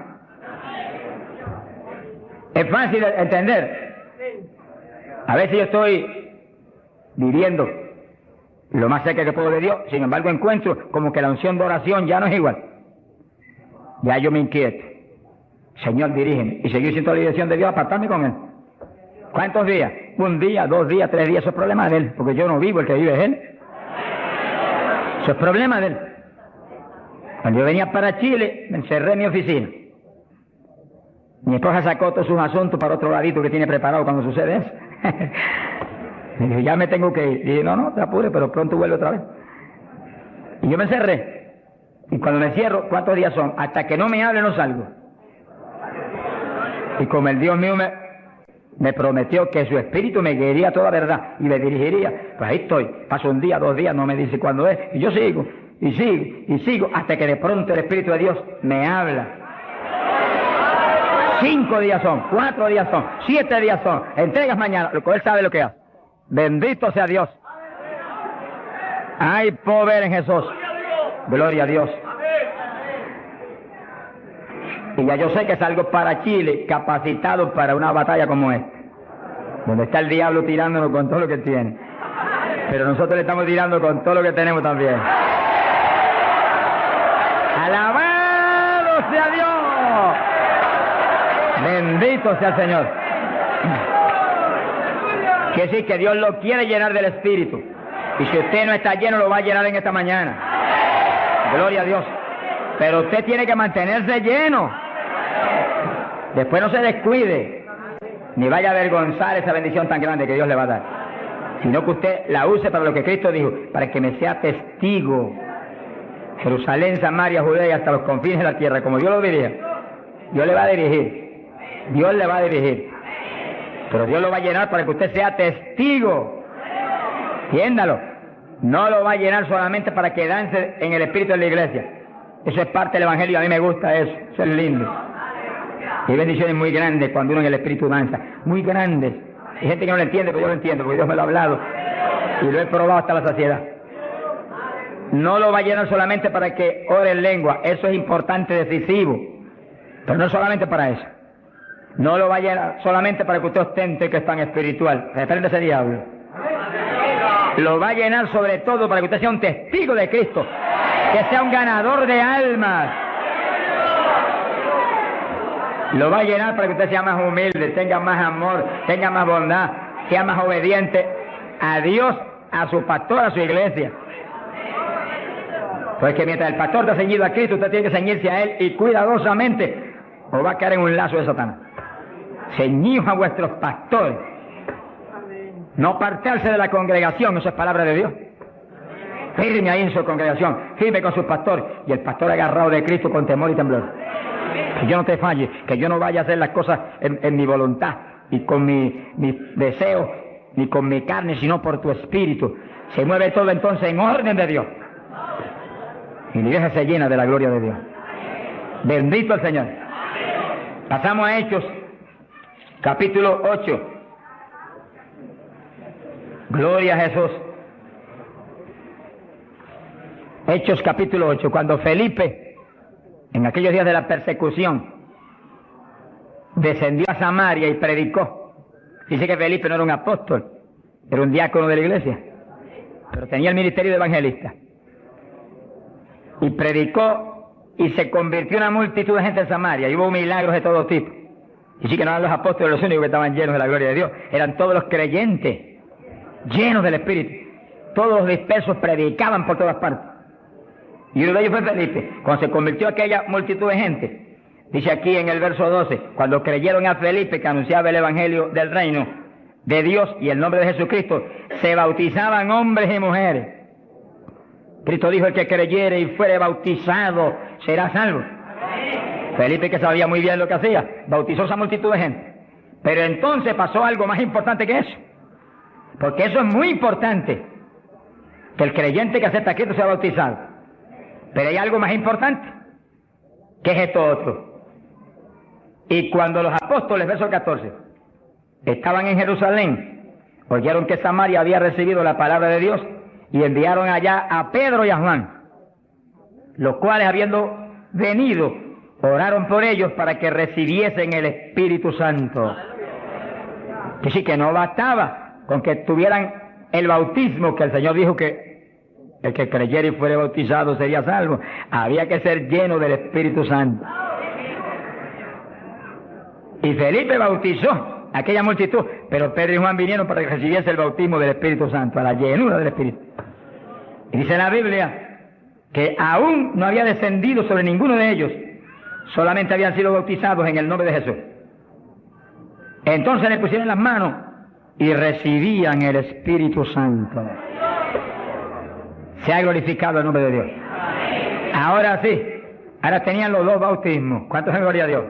[SPEAKER 1] Es fácil de entender. A veces yo estoy viviendo lo más cerca que puedo de Dios, sin embargo encuentro como que la unción de oración ya no es igual. Ya yo me inquieto. Señor, dirígeme. Y seguir siendo la dirección de Dios, apartarme con Él. ¿Cuántos días? 1 día, 2 días, 3 días, eso es problema de Él, porque yo no vivo, el que vive es Él. Eso es problema de Él. Cuando yo venía para Chile, me encerré en mi oficina. Mi esposa sacó todos sus asuntos para otro ladito que tiene preparado cuando sucede eso. Me dijo, ya me tengo que ir. Y dije, no, te apures, pero pronto vuelve otra vez. Y yo me encerré. Y cuando me cierro, ¿cuántos días son? Hasta que no me hable, no salgo. Y como el Dios mío me prometió que su espíritu me guiaría toda verdad y me dirigiría, pues ahí estoy. Paso 1 día, 2 días, no me dice cuándo es. Y yo sigo, y sigo, y sigo, hasta que de pronto el Espíritu de Dios me habla. 5 días son, 4 días son, 7 días son, entregas mañana, lo que Él sabe lo que hace. Bendito sea Dios. Hay poder en Jesús. Gloria a Dios. Y ya yo sé que salgo para Chile capacitado para una batalla como esta. donde está el diablo tirándonos con todo lo que tiene. Pero nosotros le estamos tirando con todo lo que tenemos también. ¡Alabado sea Dios! Bendito sea el Señor. Quiere decir que Dios lo quiere llenar del Espíritu. Y si usted no está lleno, lo va a llenar en esta mañana. Gloria a Dios. Pero usted tiene que mantenerse lleno. Después no se descuide, ni vaya a avergonzar esa bendición tan grande que Dios le va a dar, sino que usted la use para lo que Cristo dijo, para que me sea testigo. Jerusalén, Samaria, Judea y hasta los confines de la tierra, como Dios lo dirija. Dios le va a dirigir. Dios le va a dirigir. Pero Dios lo va a llenar para que usted sea testigo. Entiéndalo. No lo va a llenar solamente para quedarse en el espíritu de la iglesia. Eso es parte del evangelio, a mí me gusta eso. Eso es lindo. Y hay bendiciones muy grandes cuando uno en el espíritu danza. Muy grandes. Hay gente que no lo entiende, pero yo lo entiendo, porque Dios me lo ha hablado. Y lo he probado hasta la saciedad. No lo va a llenar solamente para que ore en lengua. Eso es importante, decisivo. Pero no solamente para eso. No lo va a llenar solamente para que usted ostente que es tan espiritual. Reprende ese diablo. Lo va a llenar sobre todo para que usted sea un testigo de Cristo. Que sea un ganador de almas. Lo va a llenar para que usted sea más humilde, tenga más amor, tenga más bondad, sea más obediente a Dios, a su pastor, a su iglesia. Pues que mientras el pastor está ceñido a Cristo, usted tiene que ceñirse a Él y cuidadosamente, o va a caer en un lazo de Satanás. Ceñidos a vuestros pastores. No apartarse de la congregación, eso es palabra de Dios. Firme ahí en su congregación, firme con sus pastores, y el pastor agarrado de Cristo con temor y temblor. Que yo no te falle, que yo no vaya a hacer las cosas en mi voluntad y con mi deseo, ni con mi carne, sino por tu espíritu. Se mueve todo entonces en orden de Dios. Y mi iglesia se llena de la gloria de Dios. Bendito el Señor. Pasamos a Hechos, capítulo 8. Gloria a Jesús. Hechos, capítulo 8. Cuando Felipe, en aquellos días de la persecución, descendió a Samaria y predicó. Dice que Felipe no era un apóstol, era un diácono de la iglesia, pero tenía el ministerio de evangelista. Y predicó y se convirtió una multitud de gente en Samaria, y hubo milagros de todo tipo. Y sí que no eran los apóstoles los únicos que estaban llenos de la gloria de Dios, eran todos los creyentes, llenos del Espíritu. Todos los dispersos predicaban por todas partes. Y uno de ellos fue Felipe. Cuando se convirtió aquella multitud de gente, dice aquí en el verso 12, cuando creyeron a Felipe que anunciaba el evangelio del reino de Dios y el nombre de Jesucristo, se bautizaban hombres y mujeres. Cristo dijo: el que creyere y fuere bautizado será salvo. Felipe, que sabía muy bien lo que hacía, bautizó a esa multitud de gente. Pero entonces pasó algo más importante que eso, porque eso es muy importante, que el creyente que acepta a Cristo sea bautizado. Pero hay algo más importante, que es esto otro. Y cuando los apóstoles, verso 14, estaban en Jerusalén, oyeron que Samaria había recibido la palabra de Dios, y enviaron allá a Pedro y a Juan, los cuales, habiendo venido, oraron por ellos para que recibiesen el Espíritu Santo. Que sí, que no bastaba con que tuvieran el bautismo, que el Señor dijo que el que creyera y fuere bautizado sería salvo. Había que ser lleno del Espíritu Santo. Y Felipe bautizó a aquella multitud, pero Pedro y Juan vinieron para que recibiese el bautismo del Espíritu Santo, a la llenura del Espíritu. Y dice la Biblia que aún no había descendido sobre ninguno de ellos, solamente habían sido bautizados en el nombre de Jesús. Entonces le pusieron las manos y recibían el Espíritu Santo. Se ha glorificado el nombre de Dios. Ahora sí, ahora tenían los dos bautismos. ¿Cuántos en gloria a Dios?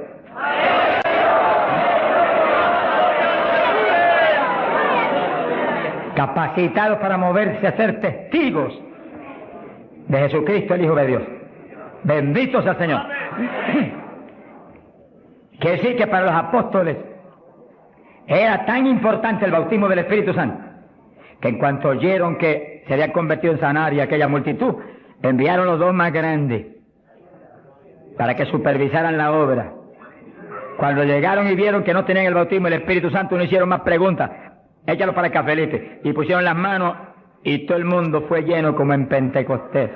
[SPEAKER 1] Capacitados para moverse a ser testigos de Jesucristo, el Hijo de Dios. Bendito sea el Señor. Quiere decir que para los apóstoles era tan importante el bautismo del Espíritu Santo, que en cuanto oyeron que se había convertido en Samaria aquella multitud, enviaron los dos más grandes para que supervisaran la obra. Cuando llegaron y vieron que no tenían el bautismo del Espíritu Santo, no hicieron más preguntas. échalo para el cafelito. Y pusieron las manos y todo el mundo fue lleno como en Pentecostés.